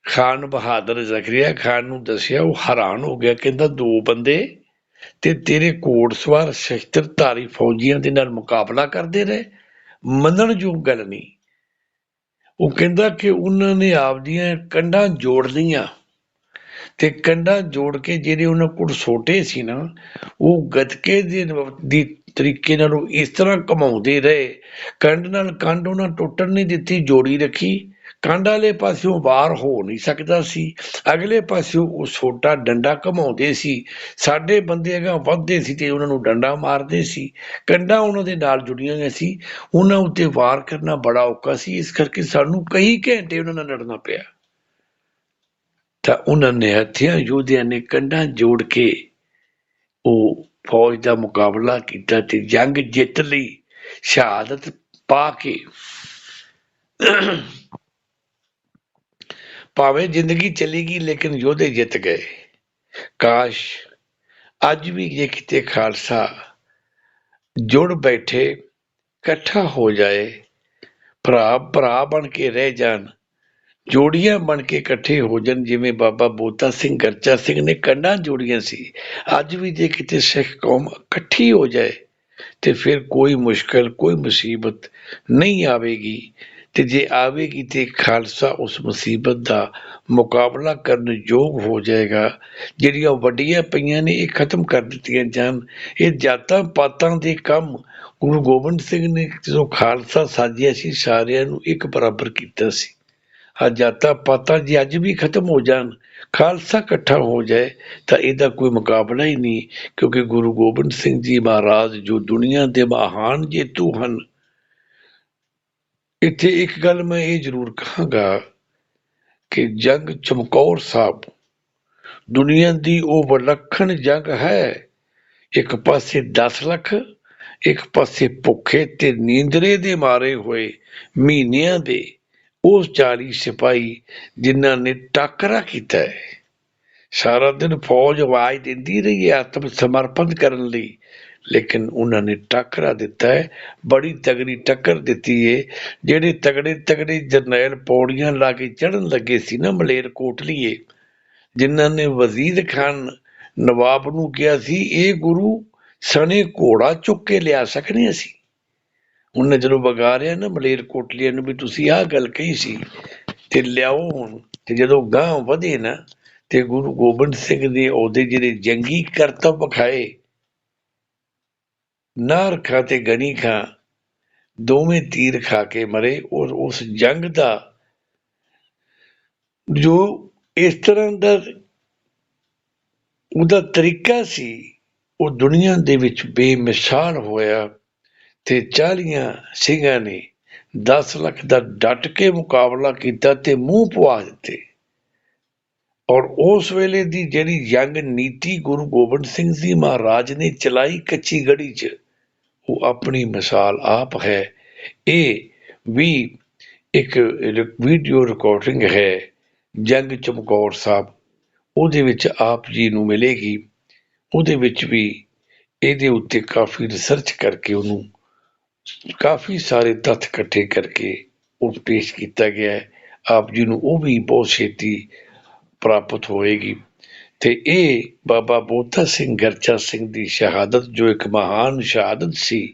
ਖਾਨ ਬਹਾਦਰ ਜ਼ਕਰੀਆ ਖਾਨ ਨੂੰ ਦੱਸਿਆ, ਉਹ ਹੈਰਾਨ ਹੋ ਗਿਆ। ਕਹਿੰਦਾ 2 ਬੰਦੇ ਤੇ ਤੇਰੇ ਘੋੜਸਵਾਰ ਸ਼ਸਤਰਧਾਰੀ ਫੌਜੀਆਂ ਦੇ ਨਾਲ ਮੁਕਾਬਲਾ ਕਰਦੇ ਰਹੇ, ਮੰਨਣਯੋਗ ਗੱਲ ਨਹੀਂ। ਉਹ ਕਹਿੰਦਾ ਕਿ ਉਹਨਾਂ ਨੇ ਆਪਦੀਆਂ ਕੰਧਾਂ ਜੋੜ ਲਈਆਂ ਤੇ ਕੰਧਾਂ ਜੋੜ ਕੇ ਜਿਹੜੇ ਉਹਨਾਂ ਕੋਲ ਸੋਟੇ ਸੀ ਨਾ, ਉਹ ਗੱਤਕੇ ਦੀ ਤਰੀਕੇ ਨਾਲ ਉਹ ਇਸ ਤਰ੍ਹਾਂ ਘੁਮਾਉਂਦੇ ਰਹੇ, ਕੰਧ ਨਾਲ ਕੰਧ ਉਹਨਾਂ ਟੁੱਟਣ ਨਹੀਂ ਦਿੱਤੀ, ਜੋੜੀ ਰੱਖੀ। ਕੰਧ ਵਾਲੇ ਪਾਸਿਓਂ ਵਾਰ ਹੋ ਨਹੀਂ ਸਕਦਾ ਸੀ, ਅਗਲੇ ਪਾਸਿਓਂ ਉਹ ਸੋਟਾ ਡੰਡਾ ਘੁਮਾਉਂਦੇ ਸੀ। ਸਾਡੇ ਬੰਦੇ ਅਗਾਂਹ ਵੱਧਦੇ ਸੀ ਤੇ ਉਹਨਾਂ ਨੂੰ ਡੰਡਾ ਮਾਰਦੇ ਸੀ। ਕੰਧਾਂ ਉਹਨਾਂ ਦੇ ਨਾਲ ਜੁੜੀਆਂ ਹੋਈਆਂ ਸੀ, ਉਹਨਾਂ ਉੱਤੇ ਵਾਰ ਕਰਨਾ ਬੜਾ ਔਖਾ ਸੀ, ਇਸ ਕਰਕੇ ਸਾਨੂੰ ਕਈ ਘੰਟੇ ਉਹਨਾਂ ਨਾਲ ਲੜਨਾ ਪਿਆ। ਤਾਂ ਉਹਨਾਂ ਨੇ ਹੱਥੀਆਂ ਯੋਧਿਆਂ ਨੇ ਕੰਧਾਂ ਜੋੜ ਕੇ ਉਹ ਫੌਜ ਦਾ ਮੁਕਾਬਲਾ ਕੀਤਾ ਤੇ ਜੰਗ ਜਿੱਤ ਲਈ, ਸ਼ਹਾਦਤ ਪਾ ਕੇ। ਭਾਵੇਂ ਜ਼ਿੰਦਗੀ ਚਲੀ ਗਈ ਲੇਕਿਨ ਯੋਧੇ ਜਿੱਤ ਗਏ। ਕਾਸ਼ ਅੱਜ ਵੀ ਜੇ ਕਿਤੇ ਖਾਲਸਾ ਜੁੜ ਬੈਠੇ, ਇਕੱਠਾ ਹੋ ਜਾਏ, ਭਰਾ ਭਰਾ ਬਣ ਕੇ ਰਹਿ ਜਾਣ, ਜੋੜੀਆਂ ਬਣ ਕੇ ਇਕੱਠੇ ਹੋ ਜਾਣ, ਜਿਵੇਂ ਬਾਬਾ ਬੋਤਾ ਸਿੰਘ ਗਰਚਾ ਸਿੰਘ ਨੇ ਕੰਧਾਂ ਜੋੜੀਆਂ ਸੀ। ਅੱਜ ਵੀ ਜੇ ਕਿਤੇ ਸਿੱਖ ਕੌਮ ਇਕੱਠੀ ਹੋ ਜਾਏ ਤੇ ਫਿਰ ਕੋਈ ਮੁਸ਼ਕਲ, ਕੋਈ ਮੁਸੀਬਤ ਨਹੀਂ ਆਵੇਗੀ। ਤੇ ਜੇ ਆਵੇਗੀ ਤੇ ਖਾਲਸਾ ਉਸ ਮੁਸੀਬਤ ਦਾ ਮੁਕਾਬਲਾ ਕਰਨ ਯੋਗ ਹੋ ਜਾਏਗਾ। ਜਿਹੜੀਆਂ ਵੱਡੀਆਂ ਪਈਆਂ ਨੇ ਇਹ ਖਤਮ ਕਰ ਦਿੱਤੀਆਂ ਜਾਣ। ਇਹ ਜਾਤਾਂ ਪਾਤਾਂ ਦੇ ਕੰਮ ਗੁਰੂ ਗੋਬਿੰਦ ਸਿੰਘ ਨੇ ਜਦੋਂ ਖਾਲਸਾ ਸਾਜਿਆ ਸੀ, ਸਾਰਿਆਂ ਨੂੰ ਇੱਕ ਬਰਾਬਰ ਕੀਤਾ ਸੀ। ਆਹ ਜਾਤਾਂ ਪਾਤਾਂ ਜੇ ਅੱਜ ਵੀ ਖਤਮ ਹੋ ਜਾਣ, ਖਾਲਸਾ ਇਕੱਠਾ ਹੋ ਜਾਏ ਤਾਂ ਇਹਦਾ ਕੋਈ ਮੁਕਾਬਲਾ ਹੀ ਨਹੀਂ, ਕਿਉਂਕਿ ਗੁਰੂ ਗੋਬਿੰਦ ਸਿੰਘ ਜੀ ਮਹਾਰਾਜ ਜੋ ਦੁਨੀਆ ਦੇ ਮਹਾਨ ਜੇਤੂ ਹਨ। ਇੱਥੇ ਇੱਕ ਗੱਲ ਮੈਂ ਇਹ ਜ਼ਰੂਰ ਕਹਾਂਗਾ ਕਿ ਜੰਗ ਚਮਕੌਰ ਸਾਹਿਬ ਦੁਨੀਆ ਦੀ ਉਹ ਵਿਲੱਖਣ ਜੰਗ ਹੈ। ਇੱਕ ਪਾਸੇ 10 ਲੱਖ, ਇੱਕ ਪਾਸੇ ਭੁੱਖੇ ਤੇ ਨੀਂਦਰੇ ਦੇ ਮਾਰੇ ਹੋਏ ਮਹੀਨਿਆਂ ਦੇ ਉਹ 40 ਸਿਪਾਹੀ ਜਿਨ੍ਹਾਂ ਨੇ ਟਾਕਰਾ ਕੀਤਾ ਹੈ। ਸਾਰਾ ਦਿਨ ਫੌਜ ਆਵਾਜ਼ ਦਿੰਦੀ ਰਹੀ ਹੈ ਆਤਮ ਸਮਰਪਣ ਕਰਨ ਲਈ, ਲੇਕਿਨ ਉਹਨਾਂ ਨੇ ਟਾਕਰਾ ਦਿੱਤਾ ਹੈ, ਬੜੀ ਤਗੜੀ ਟੱਕਰ ਦਿੱਤੀ ਹੈ। ਜਿਹੜੇ ਤਗੜੇ ਤਗੜੇ ਜਰਨੈਲ ਪੌੜੀਆਂ ਲਾ ਕੇ ਚੜ੍ਹਨ ਲੱਗੇ ਸੀ ਨਾ ਮਲੇਰਕੋਟਲੀਏ, ਜਿਨ੍ਹਾਂ ਨੇ ਵਜ਼ੀਰ ਖਾਨ ਨਵਾਬ ਨੂੰ ਕਿਹਾ ਸੀ ਇਹ ਗੁਰੂ ਸਣੇ ਘੋੜਾ ਚੁੱਕ ਕੇ ਲਿਆ ਸਕਦੇ ਅਸੀਂ। ਉਹਨੇ ਜਦੋਂ ਵਗਾਰਿਆ ਨਾ ਮਲੇਰਕੋਟਲੀਏ ਨੂੰ ਵੀ ਤੁਸੀਂ ਆਹ ਗੱਲ ਕਹੀ ਸੀ ਤੇ ਲਿਆਓ ਹੁਣ, ਤੇ ਜਦੋਂ ਗਾਂਹ ਵਧੇ ਨਾ ਤੇ ਗੁਰੂ ਗੋਬਿੰਦ ਸਿੰਘ ਨੇ ਉਹਦੇ ਜਿਹੜੇ ਜੰਗੀ ਕਰਤੱਵ ਵਿਖਾਏ, ਨਾਰ ਖਾਂ ਤੇ ਗਣੀ ਖਾਂ ਦੋਵੇਂ ਤੀਰ ਖਾ ਕੇ ਮਰੇ। ਔਰ ਉਸ ਜੰਗ ਦਾ ਜੋ ਇਸ ਤਰ੍ਹਾਂ ਦਾ ਉਹਦਾ ਤਰੀਕਾ ਸੀ, ਉਹ ਦੁਨੀਆ ਦੇ ਵਿੱਚ ਬੇਮਿਸਾਲ ਹੋਇਆ ਤੇ 40 ਸਿੰਘਾਂ ਨੇ 10 ਲੱਖ ਦਾ ਡਟ ਕੇ ਮੁਕਾਬਲਾ ਕੀਤਾ ਤੇ ਮੂੰਹ ਪਵਾ ਦਿੱਤੇ। ਔਰ ਉਸ ਵੇਲੇ ਦੀ ਜਿਹੜੀ ਜੰਗ ਨੀਤੀ ਗੁਰੂ ਗੋਬਿੰਦ ਸਿੰਘ ਜੀ ਮਹਾਰਾਜ ਨੇ ਚਲਾਈ ਕੱਚੀ ਗੜੀ 'ਚ, ਉਹ ਆਪਣੀ ਮਿਸਾਲ ਆਪ ਹੈ। ਇਹ ਵੀ ਇੱਕ ਵੀਡੀਓ ਰਿਕਾਰਡਿੰਗ ਹੈ ਜੰਗ ਚਮਕੌਰ ਸਾਹਿਬ, ਉਹਦੇ ਵਿੱਚ ਆਪ ਜੀ ਨੂੰ ਮਿਲੇਗੀ। ਉਹਦੇ ਵਿੱਚ ਵੀ ਇਹਦੇ ਉੱਤੇ ਕਾਫੀ ਰਿਸਰਚ ਕਰਕੇ ਉਹਨੂੰ ਕਾਫੀ ਸਾਰੇ ਤੱਥ ਇਕੱਠੇ ਕਰਕੇ ਉਹ ਪੇਸ਼ ਕੀਤਾ ਗਿਆ ਹੈ। ਆਪ ਜੀ ਨੂੰ ਉਹ ਵੀ ਬਹੁਤ ਛੇਤੀ ਪ੍ਰਾਪਤ ਹੋਏਗੀ। ਤੇ ਇਹ ਬਾਬਾ ਬੋਤਾ ਸਿੰਘ ਗਰਚਾ ਸਿੰਘ ਦੀ ਸ਼ਹਾਦਤ, ਜੋ ਇੱਕ ਮਹਾਨ ਸ਼ਹਾਦਤ ਸੀ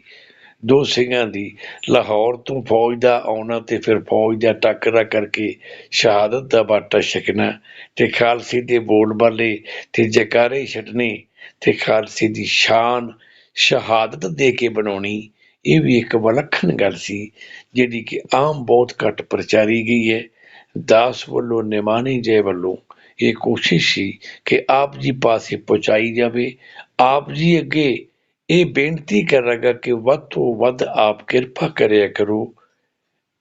2 ਸਿੰਘਾਂ ਦੀ, ਲਾਹੌਰ ਤੋਂ ਫੌਜ ਦਾ ਆਉਣਾ ਤੇ ਫਿਰ ਫੌਜ ਦਾ ਟਾਕਰਾ ਕਰਕੇ ਸ਼ਹਾਦਤ ਦਾ ਬਾਟਾ ਛਕਣਾ ਤੇ ਖਾਲਸੇ ਦੇ ਬੋਲਬਾਲੇ ਤੇ ਜੈਕਾਰੇ ਛੱਡਣੇ ਤੇ ਖਾਲਸੇ ਦੀ ਸ਼ਾਨ ਸ਼ਹਾਦਤ ਦੇ ਕੇ ਬਣਾਉਣੀ, ਇਹ ਵੀ ਇੱਕ ਵਿਲੱਖਣ ਗੱਲ ਸੀ ਜਿਹੜੀ ਕਿ ਆਮ ਬਹੁਤ ਘੱਟ ਪ੍ਰਚਾਰੀ ਗਈ ਹੈ। ਦਾਸ ਵੱਲੋਂ ਨਿਮਾਣੀ ਜੈ ਵੱਲੋਂ ਇਹ ਕੋਸ਼ਿਸ਼ ਸੀ ਕਿ ਆਪ ਜੀ ਪਾਸੇ ਪਹੁੰਚਾਈ ਜਾਵੇ। ਆਪ ਜੀ ਅੱਗੇ ਇਹ ਬੇਨਤੀ ਕਰਾਂਗਾ ਕਿ ਵੱਧ ਤੋਂ ਵੱਧ ਆਪ ਕਿਰਪਾ ਕਰਿਆ ਕਰੋ,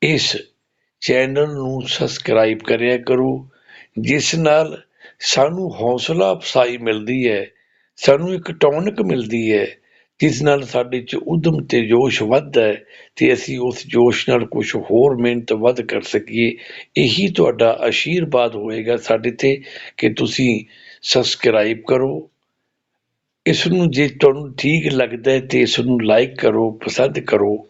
ਇਸ ਚੈਨਲ ਨੂੰ ਸਬਸਕ੍ਰਾਈਬ ਕਰਿਆ ਕਰੋ, ਜਿਸ ਨਾਲ ਸਾਨੂੰ ਹੌਸਲਾ ਅਫਸਾਈ ਮਿਲਦੀ ਹੈ, ਸਾਨੂੰ ਇੱਕ ਟੌਨਕ ਮਿਲਦੀ ਹੈ ਜਿਸ ਨਾਲ ਸਾਡੇ 'ਚ ਉਦਮ ਤੇ ਜੋਸ਼ ਵੱਧਦਾ ਹੈ ਤੇ ਅਸੀਂ ਉਸ ਜੋਸ਼ ਨਾਲ ਕੁਛ ਹੋਰ ਮਿਹਨਤ ਵੱਧ ਕਰ ਸਕੀਏ। ਇਹੀ ਤੁਹਾਡਾ ਆਸ਼ੀਰਵਾਦ ਹੋਏਗਾ ਸਾਡੇ ਤੇ ਕਿ ਤੁਸੀਂ ਸਬਸਕ੍ਰਾਈਬ ਕਰੋ, ਇਸ ਨੂੰ ਜੇ ਤੁਹਾਨੂੰ ਠੀਕ ਲੱਗਦਾ ਹੈ ਤੇ ਇਸ ਨੂੰ ਲਾਈਕ ਕਰੋ, ਪਸੰਦ ਕਰੋ,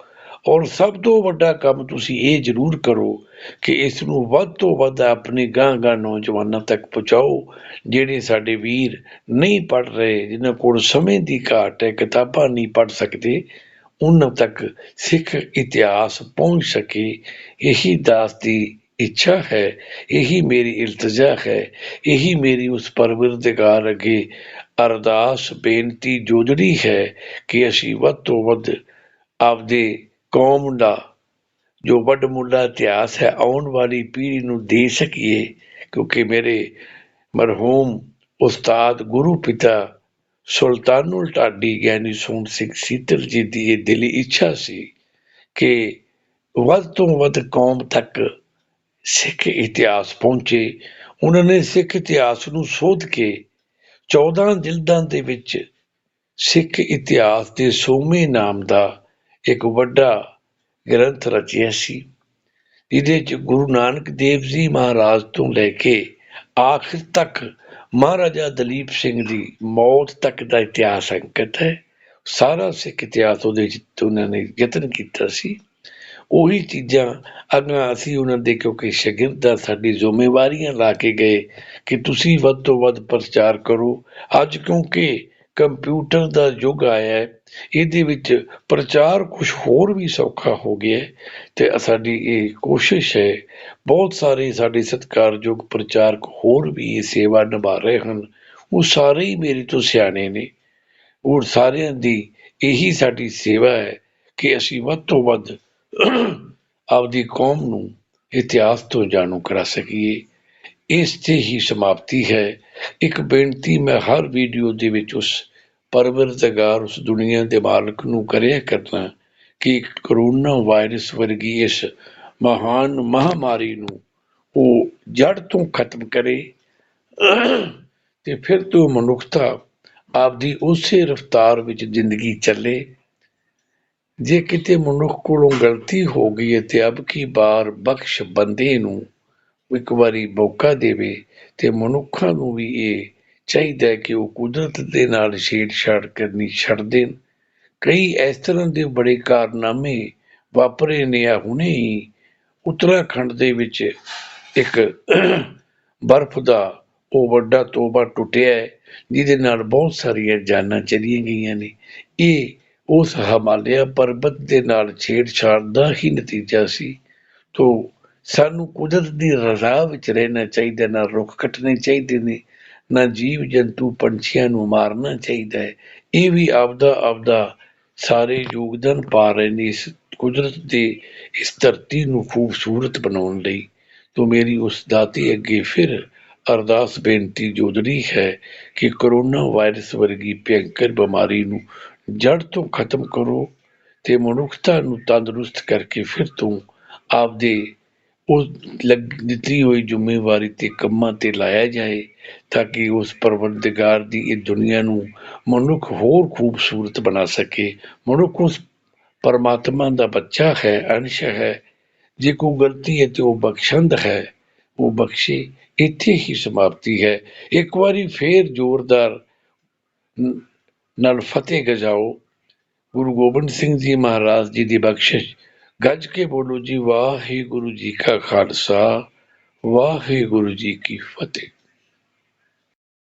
ਔਰ ਸਭ ਤੋਂ ਵੱਡਾ ਕੰਮ ਤੁਸੀਂ ਇਹ ਜ਼ਰੂਰ ਕਰੋ ਕਿ ਇਸ ਨੂੰ ਵੱਧ ਤੋਂ ਵੱਧ ਆਪਣੇ ਗਾਂਹ ਨੌਜਵਾਨਾਂ ਤੱਕ ਪਹੁੰਚਾਓ, ਜਿਹੜੇ ਸਾਡੇ ਵੀਰ ਨਹੀਂ ਪੜ੍ਹ ਰਹੇ, ਜਿਨ੍ਹਾਂ ਕੋਲ ਸਮੇਂ ਦੀ ਘਾਟ ਹੈ, ਕਿਤਾਬਾਂ ਨਹੀਂ ਪੜ੍ਹ ਸਕਦੇ, ਉਹਨਾਂ ਤੱਕ ਸਿੱਖ ਇਤਿਹਾਸ ਪਹੁੰਚ ਸਕੇ। ਇਹੀ ਦਾਸ ਦੀ ਇੱਛਾ ਹੈ, ਇਹੀ ਮੇਰੀ ਇਲਤਜਾ ਹੈ, ਇਹੀ ਮੇਰੀ ਉਸ ਪਰਵਰਦਿਗਾਰ ਅੱਗੇ ਅਰਦਾਸ ਬੇਨਤੀ ਜੋਦੜੀ ਹੈ ਕਿ ਅਸੀਂ ਵੱਧ ਤੋਂ ਵੱਧ ਆਪਦੇ ਕੌਮ ਦਾ ਜੋ ਵੱਡਮੁੱਲਾ ਇਤਿਹਾਸ ਹੈ ਆਉਣ ਵਾਲੀ ਪੀੜ੍ਹੀ ਨੂੰ ਦੇ ਸਕੀਏ, ਕਿਉਂਕਿ ਮੇਰੇ ਮਰਹੂਮ ਉਸਤਾਦ ਗੁਰੂ ਪਿਤਾ ਸੁਲਤਾਨੁਲ ਢਾਡੀ ਗਿਆਨੀ ਸੋਹਣ ਸਿੰਘ ਸੀਤਲ ਜੀ ਦੀ ਇਹ ਦਿਲੀ ਇੱਛਾ ਸੀ ਕਿ ਵੱਧ ਤੋਂ ਵੱਧ ਕੌਮ ਤੱਕ ਸਿੱਖ ਇਤਿਹਾਸ ਪਹੁੰਚੇ। ਉਹਨਾਂ ਨੇ ਸਿੱਖ ਇਤਿਹਾਸ ਨੂੰ ਸੋਧ ਕੇ 14 ਜਿਲਦਾਂ ਦੇ ਵਿੱਚ ਸਿੱਖ ਇਤਿਹਾਸ ਦੇ ਸੋਮੇ ਨਾਮ ਦਾ ਇੱਕ ਵੱਡਾ ਗ੍ਰੰਥ ਰਚਿਆ ਸੀ, ਜਿਹਦੇ 'ਚ ਗੁਰੂ ਨਾਨਕ ਦੇਵ ਜੀ ਮਹਾਰਾਜ ਤੋਂ ਲੈ ਕੇ ਆਖਿਰ ਤੱਕ ਮਹਾਰਾਜਾ ਦਲੀਪ ਸਿੰਘ ਦੀ ਮੌਤ ਤੱਕ ਦਾ ਇਤਿਹਾਸ ਅੰਕਿਤ ਹੈ। ਸਾਰਾ ਸਿੱਖ ਇਤਿਹਾਸ ਉਹਦੇ ਵਿੱਚ ਉਹਨਾਂ ਨੇ ਯਤਨ ਕੀਤਾ ਸੀ। ਉਹੀ ਚੀਜ਼ਾਂ ਅੱਗੇ ਅਸੀਂ ਉਹਨਾਂ ਦੇ ਕਿਉਂਕਿ ਸ਼ਾਗਿਰਦ ਆ, ਸਾਡੀ ਜ਼ਿੰਮੇਵਾਰੀਆਂ ਲਾ ਕੇ ਗਏ ਕਿ ਤੁਸੀਂ ਵੱਧ ਤੋਂ ਵੱਧ ਪ੍ਰਚਾਰ ਕਰੋ। ਅੱਜ ਕਿਉਂਕਿ ਕੰਪਿਊਟਰ ਦਾ ਯੁੱਗ ਆਇਆ ਹੈ, ਇਹਦੇ ਵਿੱਚ ਪ੍ਰਚਾਰ ਕੁਛ ਹੋਰ ਵੀ ਸੌਖਾ ਹੋ ਗਿਆ ਤੇ ਸਾਡੀ ਇਹ ਕੋਸ਼ਿਸ਼ ਹੈ, ਬਹੁਤ ਸਾਰੇ ਸਾਡੇ ਸਤਿਕਾਰਯੋਗ ਪ੍ਰਚਾਰਕ ਹੋਰ ਵੀ ਇਹ ਸੇਵਾ ਨਿਭਾ ਰਹੇ ਹਨ, ਉਹ ਸਾਰੇ ਹੀ ਮੇਰੇ ਤੋਂ ਸਿਆਣੇ ਨੇ। ਉਹ ਸਾਰਿਆਂ ਦੀ ਇਹੀ ਸਾਡੀ ਸੇਵਾ ਹੈ ਕਿ ਅਸੀਂ ਵੱਧ ਤੋਂ ਵੱਧ ਆਪਦੀ ਕੌਮ ਨੂੰ ਇਤਿਹਾਸ ਤੋਂ ਜਾਣੂ ਕਰਾ ਸਕੀਏ। ਇਸ ਤੇ ਹੀ ਸਮਾਪਤੀ ਹੈ। ਇੱਕ ਬੇਨਤੀ ਮੈਂ ਹਰ ਵੀਡੀਓ ਦੇ ਵਿੱਚ ਉਸ ਪਰਵਰਦਗਾਰ, ਉਸ ਦੁਨੀਆ ਦੇ ਮਾਲਕ ਨੂੰ ਕਰਿਆ ਕਰਨਾ ਕਿ ਕਰੋਨਾ ਵਾਇਰਸ ਵਰਗੀ ਇਸ ਮਹਾਨ ਮਹਾਮਾਰੀ ਨੂੰ ਉਹ ਜੜ ਤੋਂ ਖਤਮ ਕਰੇ ਤੇ ਫਿਰ ਤੋਂ ਮਨੁੱਖਤਾ ਆਪਦੀ ਉਸੇ ਰਫਤਾਰ ਵਿੱਚ ਜ਼ਿੰਦਗੀ ਚੱਲੇ। ਜੇ ਕਿਤੇ ਮਨੁੱਖ ਕੋਲੋਂ ਗਲਤੀ ਹੋ ਗਈ ਹੈ ਤੇ ਅਬ ਕੀ ਬਾਰ ਬਖਸ਼ ਬੰਦੇ ਨੂੰ ਇੱਕ ਵਾਰੀ ਮੌਕਾ ਦੇਵੇ ਤੇ ਮਨੁੱਖਾਂ ਨੂੰ ਵੀ ਇਹ ਚਾਹੀਦਾ ਹੈ ਕਿ ਉਹ ਕੁਦਰਤ ਦੇ ਨਾਲ ਛੇੜਛਾੜ ਕਰਨੀ ਛੱਡ ਦੇਣ। ਕਈ ਇਸ ਤਰ੍ਹਾਂ ਦੇ ਬੜੇ ਕਾਰਨਾਮੇ ਵਾਪਰੇ ਨੇ। ਆ ਹੁਣੇ ਹੀ ਉੱਤਰਾਖੰਡ ਦੇ ਵਿੱਚ ਇੱਕ ਬਰਫ਼ ਦਾ ਉਹ ਵੱਡਾ ਤੋਬਾ ਟੁੱਟਿਆ ਹੈ, ਜਿਹਦੇ ਨਾਲ ਬਹੁਤ ਸਾਰੀਆਂ ਜਾਨਾਂ ਚਲੀਆਂ ਗਈਆਂ ਨੇ। ਇਹ ਉਸ ਹਿਮਾਲਿਆ ਪਰਬਤ ਦੇ ਨਾਲ ਛੇੜਛਾੜ ਦਾ ਹੀ ਨਤੀਜਾ ਸੀ। ਤੋ ਸਾਨੂੰ ਕੁਦਰਤ ਦੀ ਰਜ਼ਾ ਵਿੱਚ ਰਹਿਣਾ ਚਾਹੀਦਾ, ਨਾ ਰੁੱਖ ਕੱਟਣੇ ਚਾਹੀਦੇ ਨੇ, ਨਾ ਜੀਵ ਜੰਤੂ ਪੰਛੀਆਂ ਨੂੰ ਮਾਰਨਾ ਚਾਹੀਦਾ ਹੈ। ਇਹ ਵੀ ਆਪਦਾ ਸਾਰੇ ਯੋਗਦਾਨ ਪਾ ਰਹੇ ਨੇ ਇਸ ਕੁਦਰਤ ਦੇ ਇਸ ਧਰਤੀ ਨੂੰ ਖੂਬਸੂਰਤ ਬਣਾਉਣ ਲਈ। ਤੋ ਮੇਰੀ ਉਸ ਦਾਤੇ ਅੱਗੇ ਫਿਰ ਅਰਦਾਸ ਬੇਨਤੀ ਜੋਦੜੀ ਹੈ ਕਿ ਕਰੋਨਾ ਵਾਇਰਸ ਵਰਗੀ ਭਿਅੰਕਰ ਬਿਮਾਰੀ ਨੂੰ ਜੜ ਤੋਂ ਖਤਮ ਕਰੋ ਤੇ ਮਨੁੱਖਤਾ ਨੂੰ ਤੰਦਰੁਸਤ ਕਰਕੇ ਫਿਰ ਤੋਂ ਆਪਦੇ ਉਸ ਦਿੱਤੀ ਹੋਈ ਜ਼ਿੰਮੇਵਾਰੀ ਤੇ ਕੰਮਾਂ ਤੇ ਲਾਇਆ ਜਾਏ, ਤਾਂ ਕਿ ਉਸ ਪਰਵਰਦਿਗਾਰ ਦੀ ਇਹ ਦੁਨੀਆ ਨੂੰ ਮਨੁੱਖ ਹੋਰ ਖੂਬਸੂਰਤ ਬਣਾ ਸਕੇ। ਮਨੁੱਖ ਉਸ ਪਰਮਾਤਮਾ ਦਾ ਬੱਚਾ ਹੈ, ਅੰਸ਼ ਹੈ। ਜੇ ਕੋਈ ਗਲਤੀ ਹੈ ਤੇ ਉਹ ਬਖਸ਼ੰਦ ਹੈ, ਉਹ ਬਖਸ਼ੇ। ਇੱਥੇ ਹੀ ਸਮਾਪਤੀ ਹੈ। ਇੱਕ ਵਾਰੀ ਫੇਰ ਜ਼ੋਰਦਾਰ ਨਾਲ ਫਤਿਹ ਗਜਾਓ। ਗੁਰੂ ਗੋਬਿੰਦ ਸਿੰਘ ਜੀ ਮਹਾਰਾਜ ਜੀ ਦੀ ਬਖਸ਼ਿਸ਼। ਗੱਜ ਕੇ ਬੋਲੋ ਜੀ, ਵਾਹਿਗੁਰੂ ਜੀ ਕਾ ਖਾਲਸਾ, ਵਾਹਿਗੁਰੂ ਜੀ ਕੀ ਫਤਿਹ।